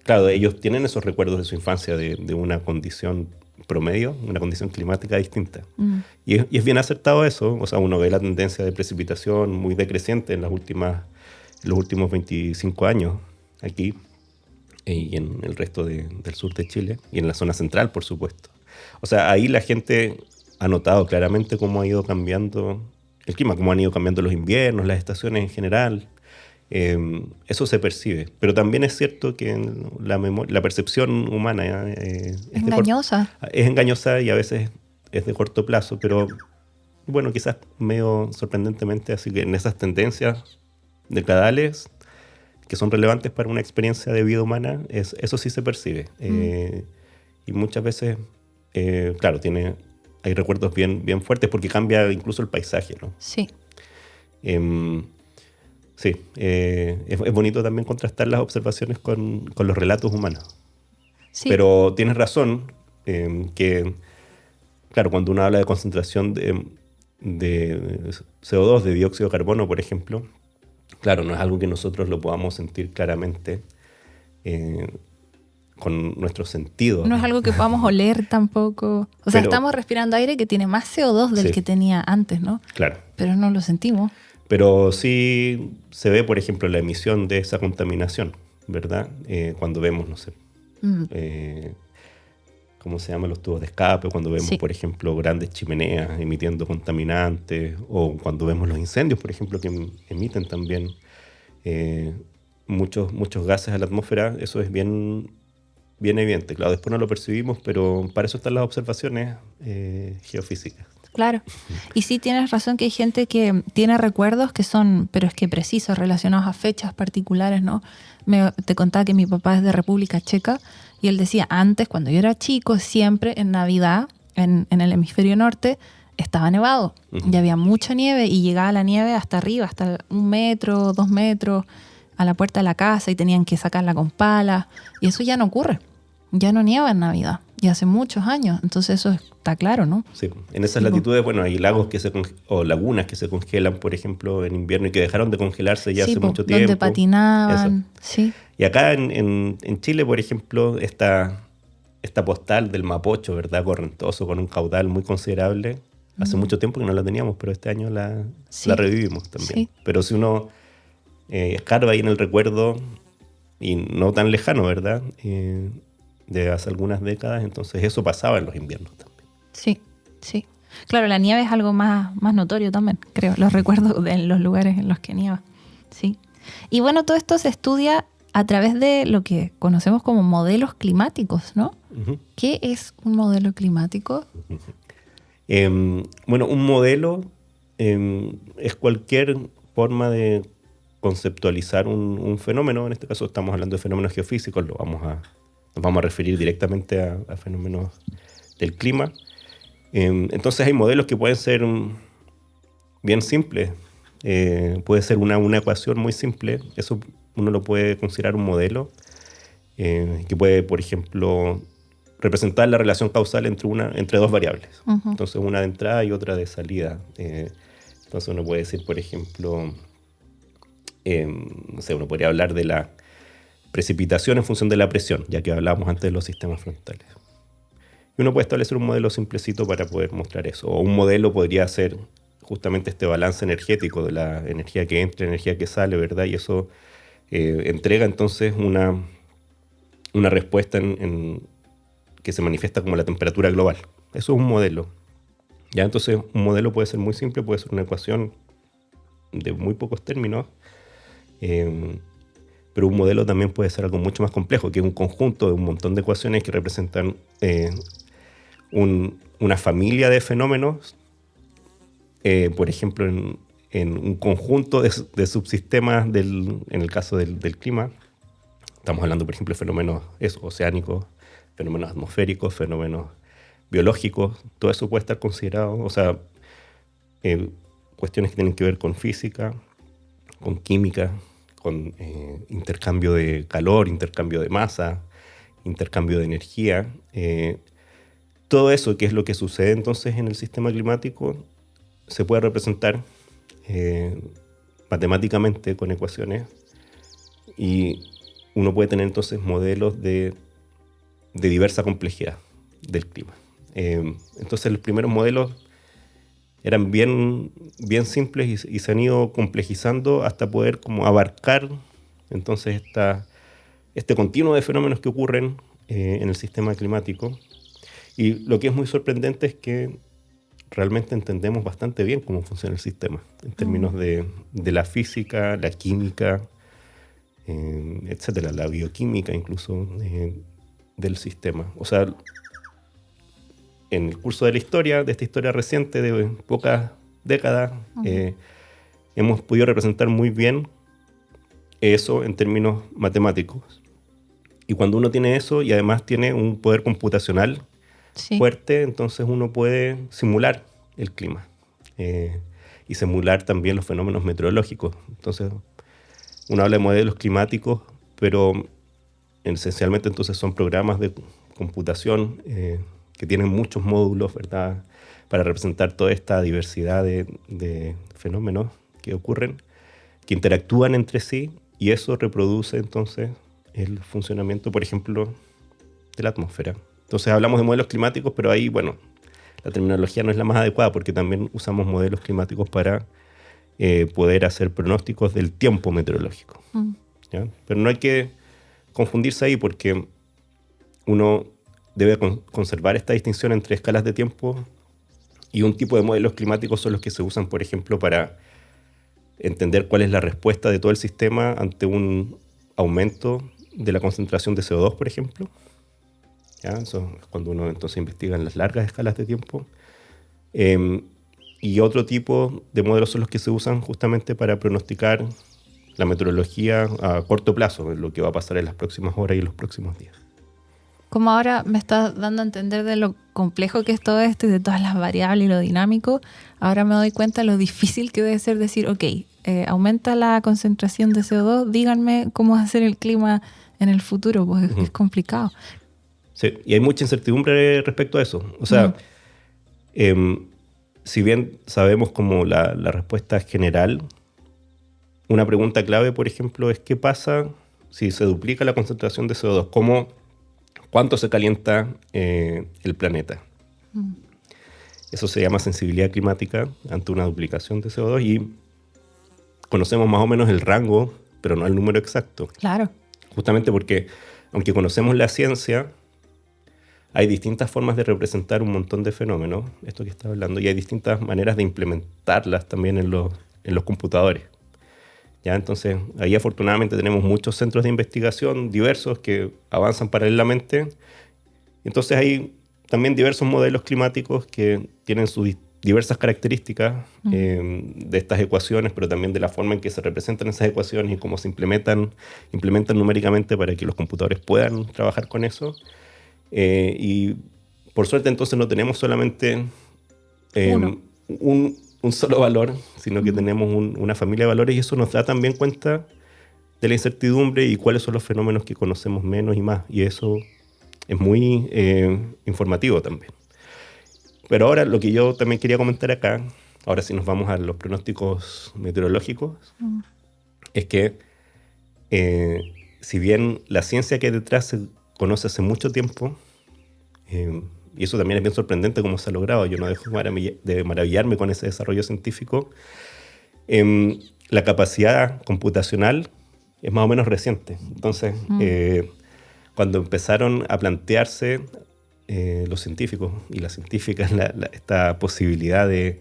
Claro, ellos tienen esos recuerdos de su infancia de una condición promedio, una condición climática distinta. Y es bien acertado eso. O sea, uno ve la tendencia de precipitación muy decreciente en los últimos 25 años aquí y en el resto del sur de Chile y en la zona central, por supuesto. O sea, ahí la gente ha notado claramente cómo ha ido cambiando el clima, cómo han ido cambiando los inviernos, las estaciones en general. Eso se percibe. Pero también es cierto que la percepción humana Engañosa. es engañosa y a veces es de corto plazo, pero bueno, quizás medio sorprendentemente, así que en esas tendencias decadales que son relevantes para una experiencia de vida humana, eso sí se percibe. Y muchas veces, claro, hay recuerdos bien, bien fuertes porque cambia incluso el paisaje, ¿no? Sí. Sí, es bonito también contrastar las observaciones con los relatos humanos. Sí. Pero tienes razón que, claro, cuando uno habla de concentración de CO2, de dióxido de carbono, por ejemplo, claro, no es algo que nosotros lo podamos sentir claramente con nuestros sentidos. No es algo que podamos oler tampoco. O sea, Pero, estamos respirando aire que tiene más CO2 del sí, que tenía antes, ¿no? claro. Pero no lo sentimos. Pero sí se ve, por ejemplo, la emisión de esa contaminación, ¿verdad? Cuando vemos, no sé, ¿cómo se llaman los tubos de escape? Cuando vemos, Sí. por ejemplo, grandes chimeneas emitiendo contaminantes, o cuando vemos los incendios, por ejemplo, que emiten también muchos gases a la atmósfera, eso es bien, bien evidente. Claro, después no lo percibimos, pero para eso están las observaciones geofísicas. Claro. Y sí tienes razón que hay gente que tiene recuerdos que son, pero es que precisos, relacionados a fechas particulares, ¿no? Te contaba que mi papá es de República Checa y él decía, antes, cuando yo era chico, siempre en Navidad, en el hemisferio norte, estaba nevado. Y había mucha nieve y llegaba la nieve hasta arriba, hasta 1 metro, 2 metros, a la puerta de la casa y tenían que sacarla con pala. Y eso ya no ocurre. Ya no nieva en Navidad. Y hace muchos años. Entonces eso está claro, ¿no? Sí, en esas Sí, latitudes, bueno, hay lagos o lagunas que se congelan, por ejemplo, en invierno y que dejaron de congelarse ya sí, hace mucho donde tiempo. patinaban. Eso. Sí. Y acá en Chile, por ejemplo, esta postal del Mapocho, ¿verdad? Correntoso, con un caudal muy considerable. Hace mucho tiempo que no la teníamos, pero este año la revivimos también. Sí. Pero si uno escarba ahí en el recuerdo, y no tan lejano, ¿verdad? De hace algunas décadas, entonces eso pasaba en los inviernos también. Sí, sí. Claro, la nieve es algo más notorio también, creo. Los recuerdos de los lugares en los que nieva. Sí. Y bueno, todo esto se estudia a través de lo que conocemos como modelos climáticos, ¿no? Uh-huh. ¿Qué es un modelo climático? Bueno, un modelo es cualquier forma de conceptualizar un fenómeno. En este caso estamos hablando de fenómenos geofísicos, nos vamos a referir directamente a fenómenos del clima. Entonces hay modelos que pueden ser bien simples. Puede ser una ecuación muy simple. Eso uno lo puede considerar un modelo que puede, por ejemplo, representar la relación causal entre dos variables. Uh-huh. Entonces una de entrada y otra de salida. Entonces uno puede decir, por ejemplo, no sé, uno podría hablar de la precipitación en función de la presión, ya que hablábamos antes de los sistemas frontales. Y uno puede establecer un modelo simplecito para poder mostrar eso. O un modelo podría ser justamente este balance energético de la energía que entra, energía que sale, ¿verdad? Y eso entrega entonces una respuesta que se manifiesta como la temperatura global. Eso es un modelo. ¿Ya? Entonces un modelo puede ser muy simple, puede ser una ecuación de muy pocos términos, pero un modelo también puede ser algo mucho más complejo, que es un conjunto de un montón de ecuaciones que representan una familia de fenómenos, por ejemplo, en un conjunto de subsistemas en el caso del clima. Estamos hablando, por ejemplo, de fenómenos oceánicos, fenómenos atmosféricos, fenómenos biológicos. Todo eso puede estar considerado, o sea, cuestiones que tienen que ver con física, con química, con intercambio de calor, intercambio de masa, intercambio de energía. Todo eso, que es lo que sucede entonces en el sistema climático, se puede representar matemáticamente con ecuaciones, y uno puede tener entonces modelos de diversa complejidad del clima. Entonces los primeros modelos eran bien, bien simples y se han ido complejizando hasta poder como abarcar entonces este continuo de fenómenos que ocurren en el sistema climático. Y lo que es muy sorprendente es que realmente entendemos bastante bien cómo funciona el sistema en términos de la física, la química, etcétera, la bioquímica incluso del sistema. O sea, en el curso de la historia, de esta historia reciente de pocas décadas, hemos podido representar muy bien eso en términos matemáticos. Y cuando uno tiene eso y además tiene un poder computacional fuerte, entonces uno puede simular el clima y simular también los fenómenos meteorológicos. Entonces, uno habla de modelos climáticos, pero esencialmente entonces son programas de computación que tienen muchos módulos, ¿verdad?, para representar toda esta diversidad de fenómenos que ocurren, que interactúan entre sí, y eso reproduce entonces el funcionamiento, por ejemplo, de la atmósfera. Entonces hablamos de modelos climáticos, pero ahí, bueno, la terminología no es la más adecuada porque también usamos modelos climáticos para poder hacer pronósticos del tiempo meteorológico. ¿Ya? Pero no hay que confundirse ahí porque uno debe conservar esta distinción entre escalas de tiempo y un tipo de modelos climáticos son los que se usan, por ejemplo, para entender cuál es la respuesta de todo el sistema ante un aumento de la concentración de CO2, por ejemplo. ¿Ya? Eso es cuando uno entonces investiga en las largas escalas de tiempo. Y otro tipo de modelos son los que se usan justamente para pronosticar la meteorología a corto plazo, lo que va a pasar en las próximas horas y en los próximos días. Como ahora me estás dando a entender de lo complejo que es todo esto y de todas las variables y lo dinámico, ahora me doy cuenta de lo difícil que debe ser decir, ok, aumenta la concentración de CO2, díganme cómo va a ser el clima en el futuro, pues es complicado. Sí, y hay mucha incertidumbre respecto a eso. O sea, si bien sabemos como la respuesta general, una pregunta clave, por ejemplo, es ¿qué pasa si se duplica la concentración de CO2? ¿Cuánto se calienta el planeta? Eso se llama sensibilidad climática ante una duplicación de CO2 y conocemos más o menos el rango, pero no el número exacto. Claro. Justamente porque, aunque conocemos la ciencia, hay distintas formas de representar un montón de fenómenos, esto que estaba hablando, y hay distintas maneras de implementarlas también en los computadores. ¿Ya? Entonces, ahí afortunadamente tenemos muchos centros de investigación diversos que avanzan paralelamente. Entonces hay también diversos modelos climáticos que tienen sus diversas características de estas ecuaciones, pero también de la forma en que se representan esas ecuaciones y cómo se implementan numéricamente para que los computadores puedan trabajar con eso. Y por suerte entonces no tenemos solamente un solo valor, sino que tenemos una familia de valores y eso nos da también cuenta de la incertidumbre y cuáles son los fenómenos que conocemos menos y más. Y eso es muy informativo también. Pero ahora lo que yo también quería comentar acá, ahora sí nos vamos a los pronósticos meteorológicos, es que si bien la ciencia que hay detrás se conoce hace mucho tiempo, y eso también es bien sorprendente cómo se ha logrado, yo no dejo de maravillarme con ese desarrollo científico, la capacidad computacional es más o menos reciente. Entonces, cuando empezaron a plantearse los científicos y las científicas esta posibilidad de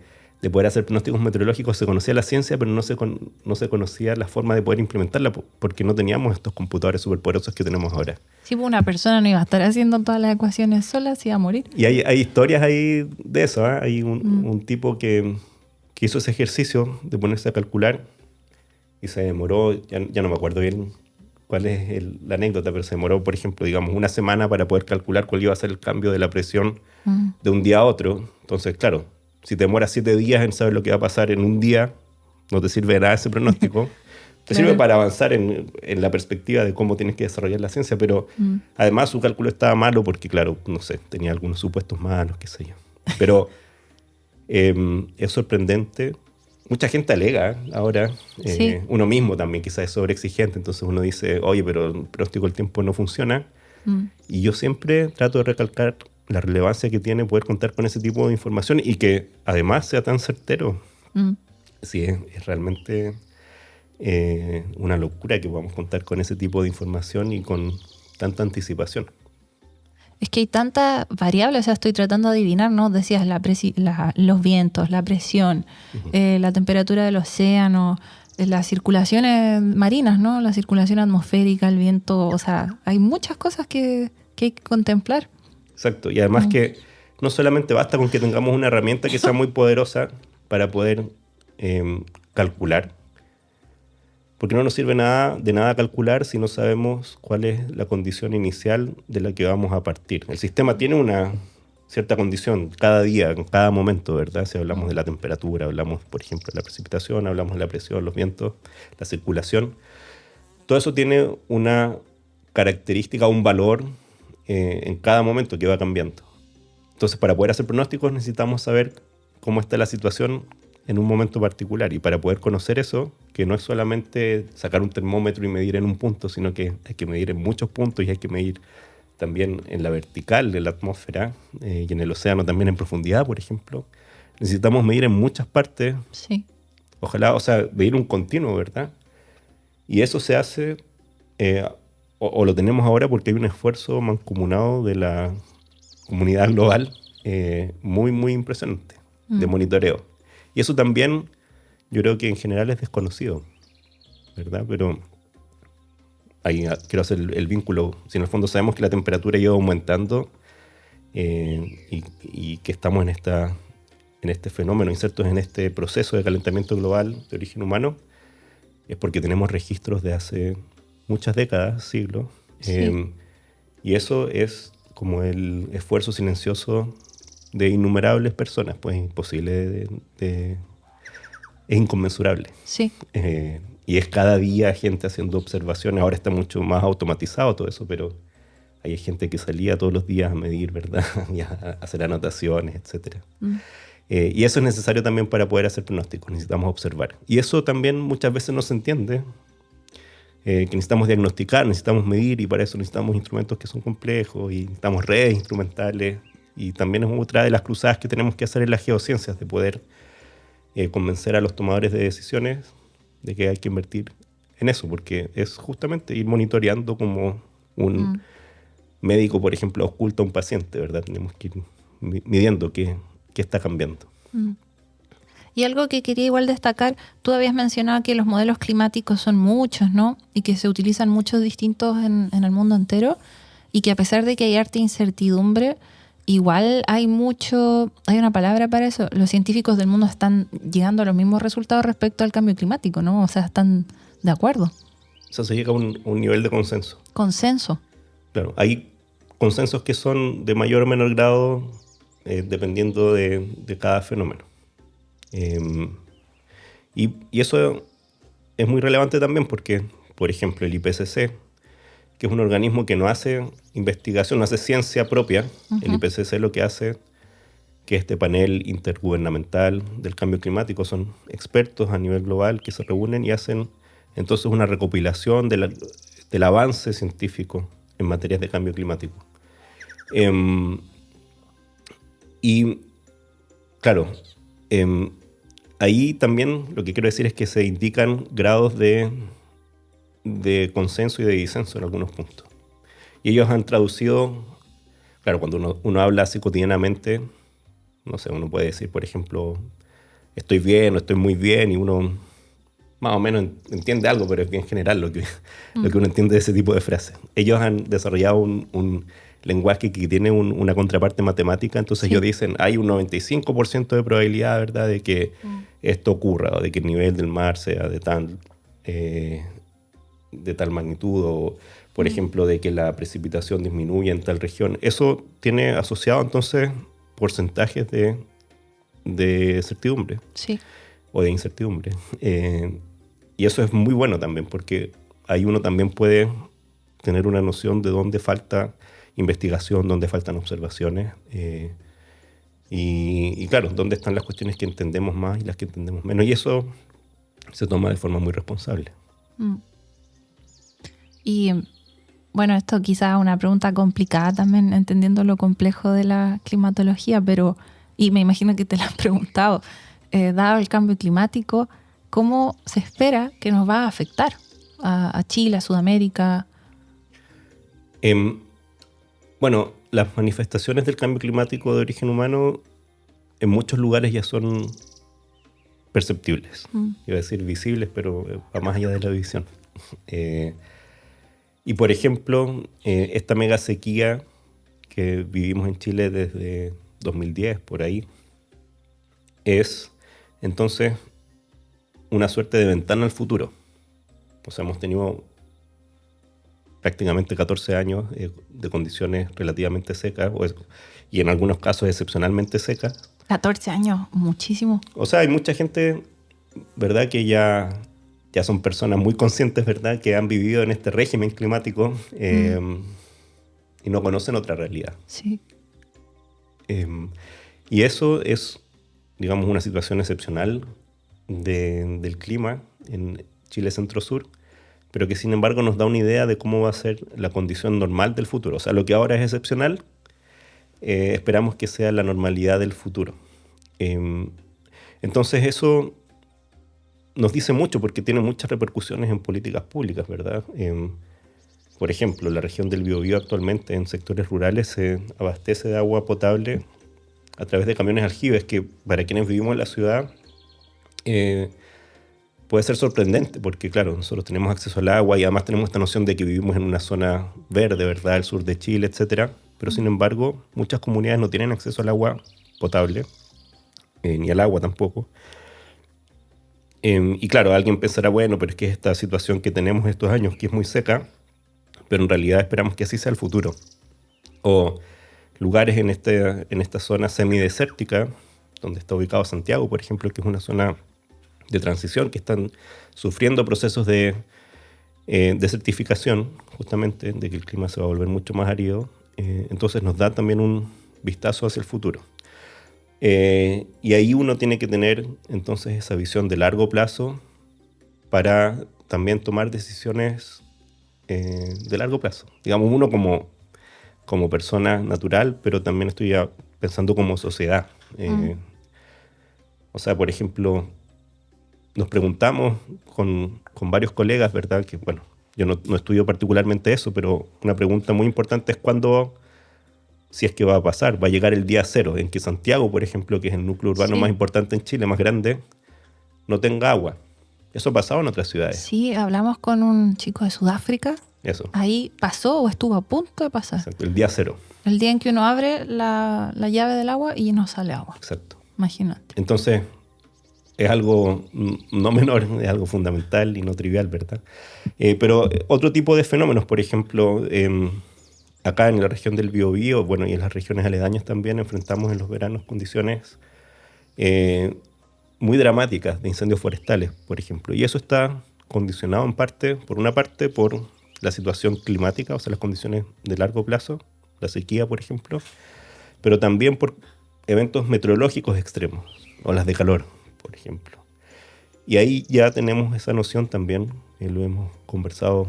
poder hacer pronósticos meteorológicos, se conocía la ciencia, pero no se conocía la forma de poder implementarla porque no teníamos estos computadores superpoderosos que tenemos ahora. Sí, pues una persona no iba a estar haciendo todas las ecuaciones sola, se iba a morir. Y hay historias ahí de eso, ¿eh? Hay un tipo que hizo ese ejercicio de ponerse a calcular y se demoró, ya no me acuerdo bien cuál es la anécdota, pero se demoró, por ejemplo, digamos, una semana para poder calcular cuál iba a ser el cambio de la presión de un día a otro. Entonces, claro, si te demoras 7 días en saber lo que va a pasar en un día, no te sirve de nada ese pronóstico. Te sirve para avanzar en la perspectiva de cómo tienes que desarrollar la ciencia, pero además su cálculo estaba malo porque, claro, no sé, tenía algunos supuestos malos, qué sé yo. Pero es sorprendente. Mucha gente alega ahora, uno mismo también quizás es sobreexigente, entonces uno dice, oye, pero el pronóstico del tiempo no funciona. Y yo siempre trato de recalcar la relevancia que tiene poder contar con ese tipo de información y que además sea tan certero. Sí, es realmente una locura que podamos contar con ese tipo de información y con tanta anticipación. Es que hay tantas variables, o sea, estoy tratando de adivinar, ¿no? Decías los vientos, la presión, la temperatura del océano, las circulaciones marinas, ¿no? La circulación atmosférica, el viento, o sea, hay muchas cosas que hay que contemplar. Exacto, y además que no solamente basta con que tengamos una herramienta que sea muy poderosa para poder calcular, porque no nos sirve de nada calcular si no sabemos cuál es la condición inicial de la que vamos a partir. El sistema tiene una cierta condición cada día, en cada momento, ¿verdad? Si hablamos de la temperatura, hablamos, por ejemplo, de la precipitación, hablamos de la presión, los vientos, la circulación. Todo eso tiene una característica, un valor en cada momento que va cambiando. Entonces, para poder hacer pronósticos necesitamos saber cómo está la situación en un momento particular. Y para poder conocer eso, que no es solamente sacar un termómetro y medir en un punto, sino que hay que medir en muchos puntos y hay que medir también en la vertical de la atmósfera y en el océano también en profundidad, por ejemplo. Necesitamos medir en muchas partes. Sí. Ojalá, o sea, medir un continuo, ¿verdad? Y eso se hace, o lo tenemos ahora porque hay un esfuerzo mancomunado de la comunidad global muy, muy impresionante de monitoreo. Y eso también yo creo que en general es desconocido, ¿verdad? Pero ahí quiero hacer el vínculo. Si en el fondo sabemos que la temperatura iba aumentando y que estamos en este fenómeno, insertos en este proceso de calentamiento global de origen humano, es porque tenemos registros de hace muchas décadas, siglos. Sí. Y eso es como el esfuerzo silencioso de innumerables personas, pues imposible es inconmensurable. Sí. Y es cada día gente haciendo observaciones. Ahora está mucho más automatizado todo eso, pero hay gente que salía todos los días a medir, ¿verdad? Y a hacer anotaciones, etc. Y eso es necesario también para poder hacer pronósticos. Necesitamos observar. Y eso también muchas veces no se entiende. Que necesitamos diagnosticar, necesitamos medir y para eso necesitamos instrumentos que son complejos y necesitamos redes instrumentales. Y también es otra de las cruzadas que tenemos que hacer en las geociencias, de poder convencer a los tomadores de decisiones de que hay que invertir en eso, porque es justamente ir monitoreando como un médico, por ejemplo, oculta a un paciente, ¿verdad? Tenemos que ir midiendo qué está cambiando. Y algo que quería igual destacar, tú habías mencionado que los modelos climáticos son muchos, ¿no? Y que se utilizan muchos distintos en el mundo entero, y que a pesar de que hay harta incertidumbre, igual hay una palabra para eso, los científicos del mundo están llegando a los mismos resultados respecto al cambio climático, ¿no? O sea, están de acuerdo. O sea, se llega a un nivel de consenso. Consenso. Claro, hay consensos que son de mayor o menor grado dependiendo de cada fenómeno. Y eso es muy relevante también porque, por ejemplo, el IPCC, que es un organismo que no hace investigación, no hace ciencia propia. El IPCC lo que hace, que este panel intergubernamental del cambio climático, son expertos a nivel global que se reúnen y hacen entonces una recopilación del avance científico en materias de cambio climático. Y claro, ahí también lo que quiero decir es que se indican grados de consenso y de disenso en algunos puntos. Y ellos han traducido, claro, cuando uno habla así cotidianamente, no sé, uno puede decir, por ejemplo, estoy bien o estoy muy bien, y uno más o menos entiende algo, pero es bien general lo que uno entiende de ese tipo de frases. Ellos han desarrollado un lenguaje que tiene una contraparte matemática, entonces ellos dicen, hay un 95% de probabilidad, ¿verdad?, de que esto ocurra, o de que el nivel del mar sea de tal magnitud, o por ejemplo de que la precipitación disminuya en tal región. Eso tiene asociado entonces porcentajes de certidumbre o de incertidumbre. Y eso es muy bueno también, porque ahí uno también puede tener una noción de dónde falta investigación, dónde faltan observaciones y claro, dónde están las cuestiones que entendemos más y las que entendemos menos. Y eso se toma de forma muy responsable. Y bueno, esto quizás es una pregunta complicada también, entendiendo lo complejo de la climatología, y me imagino que te la han preguntado, dado el cambio climático, ¿cómo se espera que nos va a afectar a Chile, a Sudamérica? Bueno, las manifestaciones del cambio climático de origen humano en muchos lugares ya son perceptibles. Iba a decir visibles, pero va más allá de la visión. Y por ejemplo, esta mega sequía que vivimos en Chile desde 2010, por ahí, es entonces una suerte de ventana al futuro. O sea, hemos tenido prácticamente 14 años de condiciones relativamente secas y en algunos casos excepcionalmente secas. 14 años, muchísimo. O sea, hay mucha gente, ¿verdad?, que ya son personas muy conscientes, ¿verdad?, que han vivido en este régimen climático y no conocen otra realidad. Sí. Y eso es, digamos, una situación excepcional del clima en Chile centro-sur, pero que sin embargo nos da una idea de cómo va a ser la condición normal del futuro. O sea, lo que ahora es excepcional, esperamos que sea la normalidad del futuro. Entonces eso nos dice mucho porque tiene muchas repercusiones en políticas públicas, ¿verdad? Por ejemplo, la región del Biobío actualmente en sectores rurales se abastece de agua potable a través de camiones aljibes, que para quienes vivimos en la ciudad puede ser sorprendente, porque claro, nosotros tenemos acceso al agua y además tenemos esta noción de que vivimos en una zona verde, ¿verdad?, al sur de Chile, etcétera. Pero sin embargo, muchas comunidades no tienen acceso al agua potable, ni al agua tampoco. Y claro, alguien pensará, bueno, pero es que esta situación que tenemos estos años, que es muy seca, pero en realidad esperamos que así sea el futuro. O lugares en esta zona semidesértica, donde está ubicado Santiago, por ejemplo, que es una zona de transición, que están sufriendo procesos de desertificación, justamente, de que el clima se va a volver mucho más árido. Entonces nos da también un vistazo hacia el futuro. Y ahí uno tiene que tener entonces esa visión de largo plazo para también tomar decisiones de largo plazo. Digamos, uno como persona natural, pero también estoy ya pensando como sociedad. O sea, por ejemplo, nos preguntamos con varios colegas, ¿verdad? Que bueno, yo no estudio particularmente eso, pero una pregunta muy importante es cuándo, si es que va a pasar, va a llegar el día cero, en que Santiago, por ejemplo, que es el núcleo urbano más importante en Chile, más grande, no tenga agua. Eso ha pasado en otras ciudades. Sí, hablamos con un chico de Sudáfrica. Eso. Ahí pasó o estuvo a punto de pasar. Exacto, el día cero. El día en que uno abre la llave del agua y no sale agua. Exacto. Imagínate. Entonces, es algo no menor, es algo fundamental y no trivial, ¿verdad? Pero otro tipo de fenómenos, por ejemplo, acá en la región del Biobío, bueno, y en las regiones aledañas también enfrentamos en los veranos condiciones muy dramáticas de incendios forestales, por ejemplo. Y eso está condicionado en parte, por una parte, por la situación climática, o sea, las condiciones de largo plazo, la sequía, por ejemplo, pero también por eventos meteorológicos extremos, olas de calor, por ejemplo. Y ahí ya tenemos esa noción también, lo hemos conversado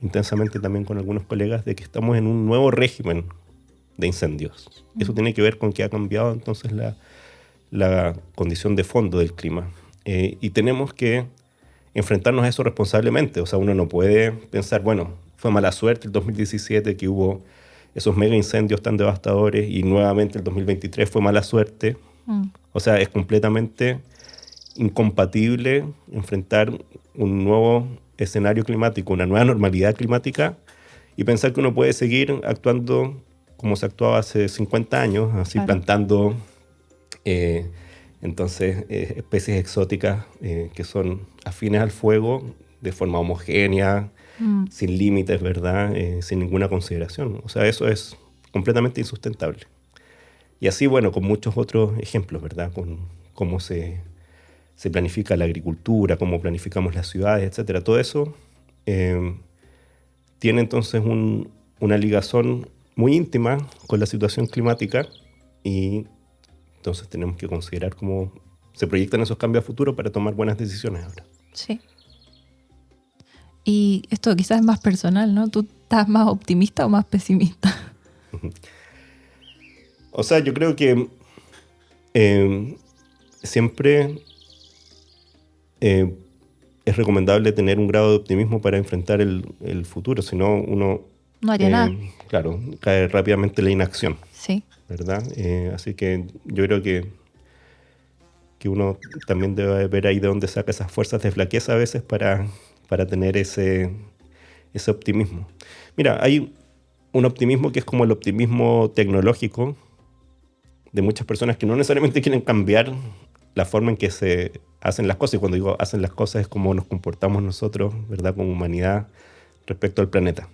intensamente también con algunos colegas, de que estamos en un nuevo régimen de incendios. Eso tiene que ver con que ha cambiado entonces la condición de fondo del clima. Y tenemos que enfrentarnos a eso responsablemente. O sea, uno no puede pensar, bueno, fue mala suerte el 2017 que hubo esos mega incendios tan devastadores y nuevamente el 2023 fue mala suerte. O sea, es completamente incompatible enfrentar un nuevo escenario climático, una nueva normalidad climática y pensar que uno puede seguir actuando como se actuaba hace 50 años, así claro, plantando entonces especies exóticas que son afines al fuego de forma homogénea, sin límites, ¿verdad? Sin ninguna consideración. O sea, eso es completamente insustentable. Y así, bueno, con muchos otros ejemplos, ¿verdad? Con cómo se planifica la agricultura, cómo planificamos las ciudades, etcétera. Todo eso tiene entonces una ligazón muy íntima con la situación climática y entonces tenemos que considerar cómo se proyectan esos cambios a futuro para tomar buenas decisiones ahora. Sí. Y esto quizás es más personal, ¿no? ¿Tú estás más optimista o más pesimista? O sea, yo creo que siempre es recomendable tener un grado de optimismo para enfrentar el futuro, si no uno no haría nada. Claro, cae rápidamente la inacción. Sí. ¿Verdad? Así que yo creo que que uno también debe ver ahí de dónde saca esas fuerzas de flaqueza a veces para tener ese optimismo. Mira, hay un optimismo que es como el optimismo tecnológico de muchas personas que no necesariamente quieren cambiar la forma en que se hacen las cosas. Y cuando digo hacen las cosas es como nos comportamos nosotros, ¿verdad? Como humanidad respecto al planeta.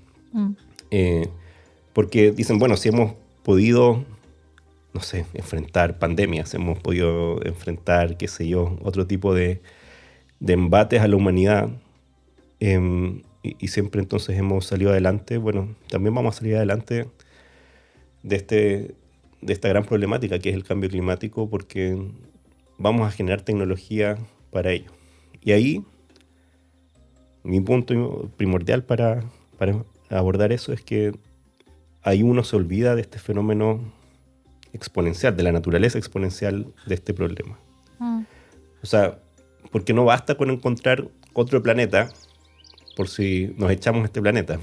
Porque dicen, bueno, si hemos podido, no sé, enfrentar pandemias, hemos podido enfrentar, qué sé yo, otro tipo de embates a la humanidad, y siempre entonces hemos salido adelante, bueno, también vamos a salir adelante de esta gran problemática que es el cambio climático, porque vamos a generar tecnología para ello. Y ahí, mi punto primordial para abordar eso es que ahí uno se olvida de este fenómeno exponencial, de la naturaleza exponencial de este problema. O sea, porque no basta con encontrar otro planeta por si nos echamos este planeta.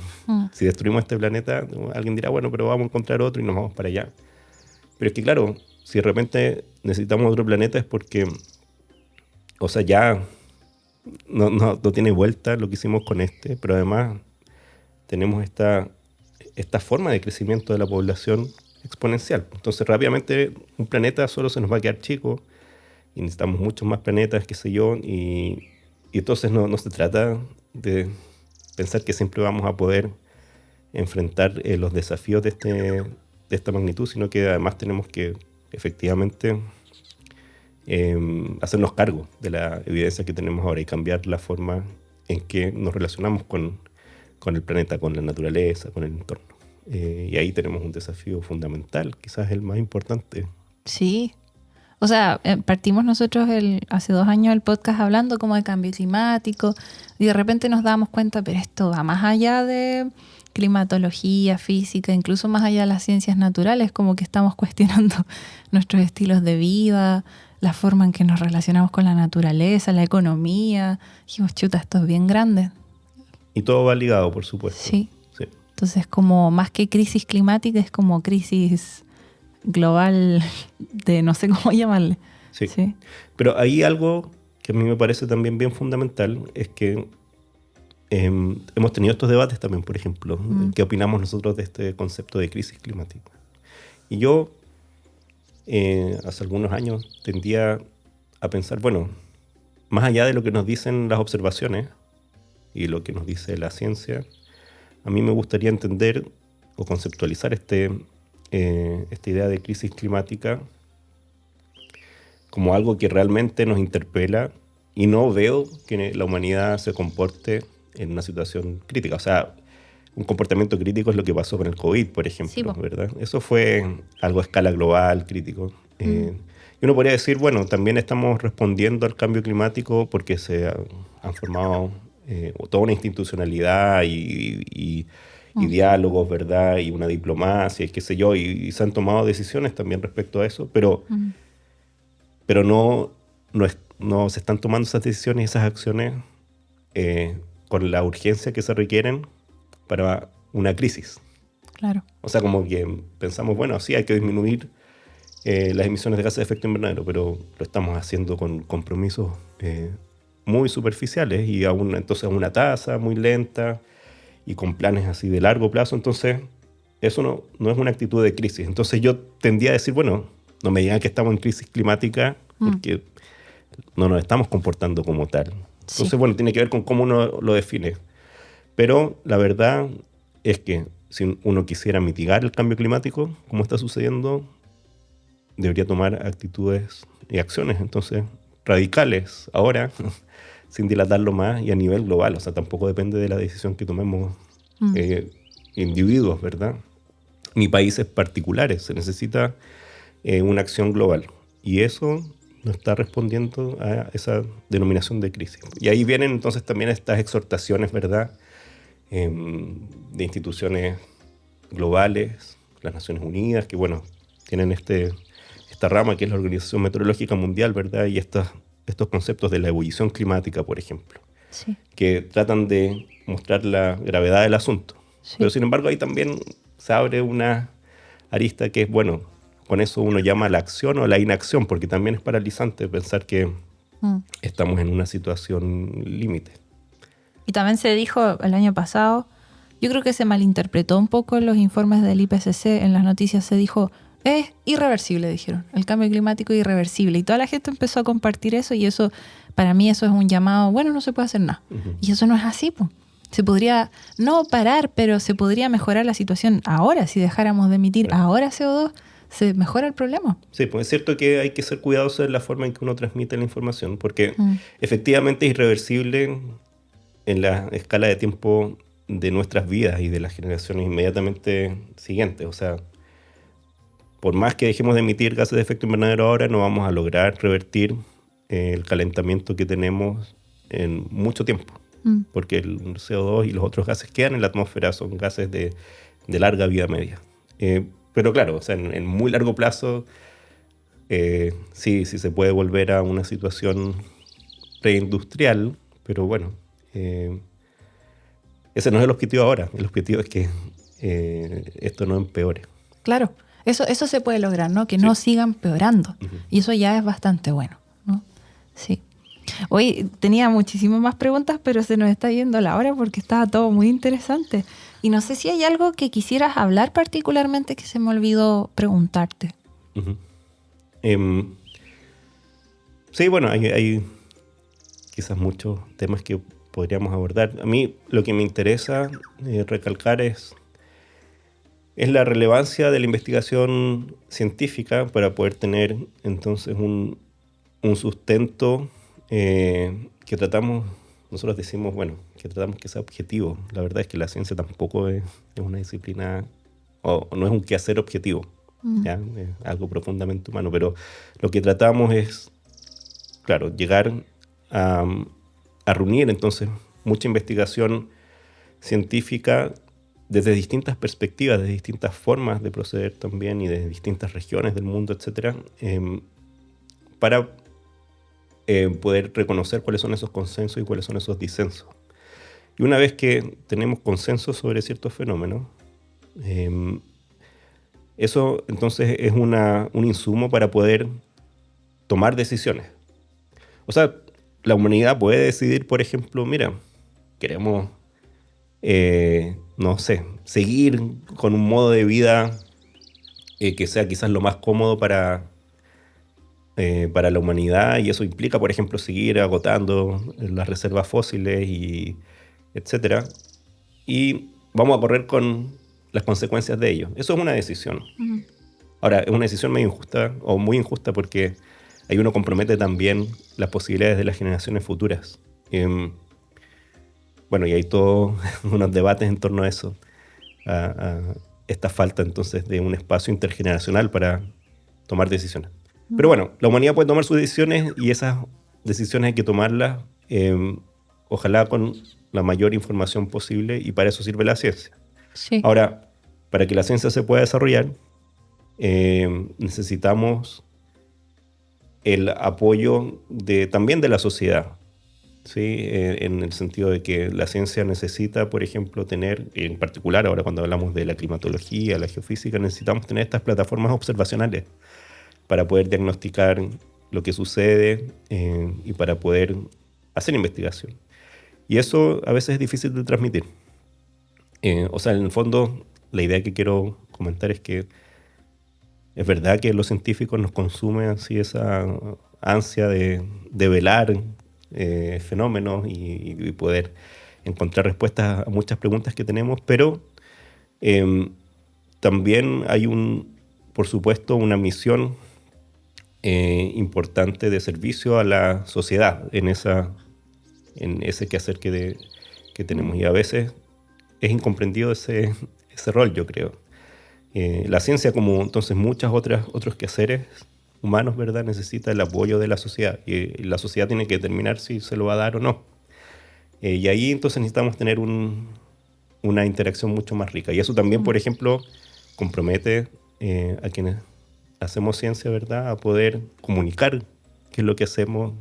Si destruimos este planeta, alguien dirá, bueno, pero vamos a encontrar otro y nos vamos para allá. Pero es que claro, si de repente necesitamos otro planeta es porque, o sea, ya no tiene vuelta lo que hicimos con este, pero además tenemos esta forma de crecimiento de la población exponencial. Entonces rápidamente un planeta solo se nos va a quedar chico y necesitamos muchos más planetas, qué sé yo, y entonces no se trata de pensar que siempre vamos a poder enfrentar los desafíos de esta magnitud, sino que además tenemos que efectivamente hacernos cargo de la evidencia que tenemos ahora y cambiar la forma en que nos relacionamos con el planeta, con la naturaleza, con el entorno. Y ahí tenemos un desafío fundamental, quizás el más importante. Sí. O sea, partimos nosotros hace 2 años el podcast hablando como de cambio climático y de repente nos damos cuenta, pero esto va más allá de climatología, física, incluso más allá de las ciencias naturales, como que estamos cuestionando nuestros estilos de vida, la forma en que nos relacionamos con la naturaleza, la economía. Dijimos, chuta, esto es bien grande. Y todo va ligado, por supuesto. Sí. Entonces, como más que crisis climática, es como crisis global de no sé cómo llamarle. Sí. Pero hay algo que a mí me parece también bien fundamental, es que hemos tenido estos debates también, por ejemplo, ¿qué opinamos nosotros de este concepto de crisis climática? Y yo, hace algunos años, tendía a pensar, bueno, más allá de lo que nos dicen las observaciones y lo que nos dice la ciencia, a mí me gustaría entender o conceptualizar esta idea de crisis climática como algo que realmente nos interpela, y no veo que la humanidad se comporte en una situación crítica. O sea, un comportamiento crítico es lo que pasó con el COVID, por ejemplo, ¿verdad? Eso fue algo a escala global, crítico. Y uno podría decir, bueno, también estamos respondiendo al cambio climático porque se han formado toda una institucionalidad y diálogos, ¿verdad? Y una diplomacia, y qué sé yo, y se han tomado decisiones también respecto a eso, pero no se están tomando esas decisiones y esas acciones con la urgencia que se requieren para una crisis. Claro. O sea, como que pensamos, bueno, sí, hay que disminuir las emisiones de gases de efecto invernadero, pero lo estamos haciendo con compromisos muy superficiales y entonces a una tasa muy lenta y con planes así de largo plazo. Entonces, eso no es una actitud de crisis. Entonces yo tendía a decir, bueno, no me digan que estamos en crisis climática porque no nos estamos comportando como tal. Entonces, bueno, tiene que ver con cómo uno lo define. Pero la verdad es que si uno quisiera mitigar el cambio climático, como está sucediendo, debería tomar actitudes y acciones, entonces, radicales, ahora, sin dilatarlo más y a nivel global. O sea, tampoco depende de la decisión que tomemos individuos, ¿verdad? Ni países particulares. Se necesita una acción global. Y eso no está respondiendo a esa denominación de crisis. Y ahí vienen entonces también estas exhortaciones, ¿verdad?, de instituciones globales, las Naciones Unidas, que bueno, tienen esta rama que es la Organización Meteorológica Mundial, ¿verdad? Y estos conceptos de la ebullición climática, por ejemplo, que tratan de mostrar la gravedad del asunto. Pero sin embargo ahí también se abre una arista que es, bueno, con eso uno llama a la acción o la inacción, porque también es paralizante pensar que estamos en una situación límite. Y también se dijo el año pasado, yo creo que se malinterpretó un poco en los informes del IPCC, en las noticias se dijo, es irreversible, dijeron, el cambio climático es irreversible. Y toda la gente empezó a compartir eso y eso, para mí eso es un llamado, bueno, no se puede hacer nada. Y eso no es así, pues. Se podría no parar, pero se podría mejorar la situación ahora. Si dejáramos de emitir ahora CO2, se mejora el problema. Sí, pues es cierto que hay que ser cuidadoso en la forma en que uno transmite la información, porque efectivamente es irreversible en la escala de tiempo de nuestras vidas y de las generaciones inmediatamente siguientes. O sea, por más que dejemos de emitir gases de efecto invernadero ahora, no vamos a lograr revertir el calentamiento que tenemos en mucho tiempo. Porque el CO2 y los otros gases que quedan en la atmósfera son gases de larga vida media. Pero claro, o sea, en muy largo plazo sí se puede volver a una situación preindustrial, pero bueno, ese no es el objetivo ahora. El objetivo es que esto no empeore. Claro, eso se puede lograr, ¿no? Que no sigan empeorando. Y eso ya es bastante bueno, ¿no? Sí. Hoy tenía muchísimas más preguntas, pero se nos está yendo la hora porque estaba todo muy interesante. Y no sé si hay algo que quisieras hablar particularmente que se me olvidó preguntarte. Sí, bueno, hay quizás muchos temas que podríamos abordar. A mí lo que me interesa recalcar es la relevancia de la investigación científica para poder tener entonces un sustento que tratamos, nosotros decimos, bueno, que tratamos que sea objetivo. La verdad es que la ciencia tampoco es una disciplina, o no es un quehacer objetivo, ¿ya? Es algo profundamente humano, pero lo que tratamos es, claro, llegar a reunir entonces mucha investigación científica desde distintas perspectivas, desde distintas formas de proceder también y desde distintas regiones del mundo, etcétera, para poder reconocer cuáles son esos consensos y cuáles son esos disensos. Y una vez que tenemos consenso sobre ciertos fenómenos, eso entonces es un insumo para poder tomar decisiones. O sea, la humanidad puede decidir, por ejemplo, mira, queremos, no sé, seguir con un modo de vida que sea quizás lo más cómodo para la humanidad, y eso implica, por ejemplo, seguir agotando las reservas fósiles y etcétera, y vamos a correr con las consecuencias de ello. Eso es una decisión. Ahora, es una decisión medio injusta o muy injusta porque ahí uno compromete también las posibilidades de las generaciones futuras. Bueno, y hay todos unos debates en torno a eso, a esta falta entonces de un espacio intergeneracional para tomar decisiones. Pero bueno, la humanidad puede tomar sus decisiones y esas decisiones hay que tomarlas, ojalá con la mayor información posible, y para eso sirve la ciencia. Sí. Ahora, para que la ciencia se pueda desarrollar, necesitamos el apoyo también de la sociedad, ¿sí? En el sentido de que la ciencia necesita, por ejemplo, tener, en particular ahora cuando hablamos de la climatología, la geofísica, necesitamos tener estas plataformas observacionales para poder diagnosticar lo que sucede y para poder hacer investigación. Y eso a veces es difícil de transmitir. O sea, en el fondo, la idea que quiero comentar es que es verdad que los científicos nos consume así esa ansia de velar fenómenos y poder encontrar respuestas a muchas preguntas que tenemos, pero también hay por supuesto, una misión importante de servicio a la sociedad en ese quehacer que tenemos. Y a veces es incomprendido ese rol, yo creo. La ciencia, como entonces otros quehaceres humanos, ¿verdad?, necesita el apoyo de la sociedad. Y la sociedad tiene que determinar si se lo va a dar o no. Y ahí entonces necesitamos tener una interacción mucho más rica. Y eso también, por ejemplo, compromete a quienes hacemos ciencia, ¿verdad?, a poder comunicar qué es lo que hacemos,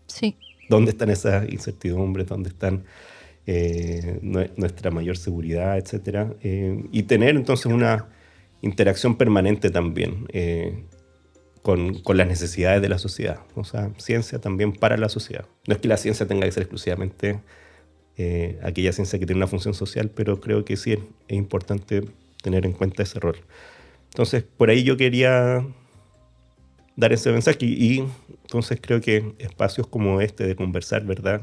sí, dónde están esas incertidumbres, dónde están nuestra mayor seguridad, etcétera, y tener entonces una interacción permanente también con las necesidades de la sociedad. O sea, ciencia también para la sociedad. No es que la ciencia tenga que ser exclusivamente aquella ciencia que tiene una función social, pero creo que sí es importante tener en cuenta ese rol. Entonces, por ahí yo quería dar ese mensaje y entonces creo que espacios como este de conversar, ¿verdad?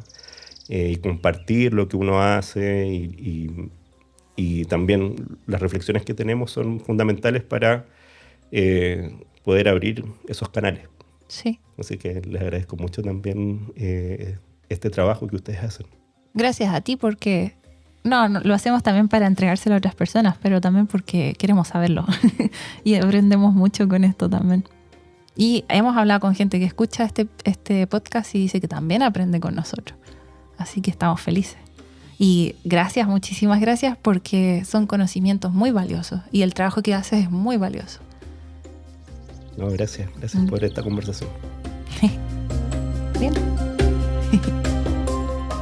Y compartir lo que uno hace y también las reflexiones que tenemos son fundamentales para poder abrir esos canales. Sí. Así que les agradezco mucho también este trabajo que ustedes hacen. Gracias a ti porque no, lo hacemos también para entregárselo a otras personas, pero también porque queremos saberlo y aprendemos mucho con esto también. Y hemos hablado con gente que escucha este podcast y dice que también aprende con nosotros. Así que estamos felices. Y gracias, muchísimas gracias, porque son conocimientos muy valiosos y el trabajo que haces es muy valioso. No, gracias por esta conversación. Bien.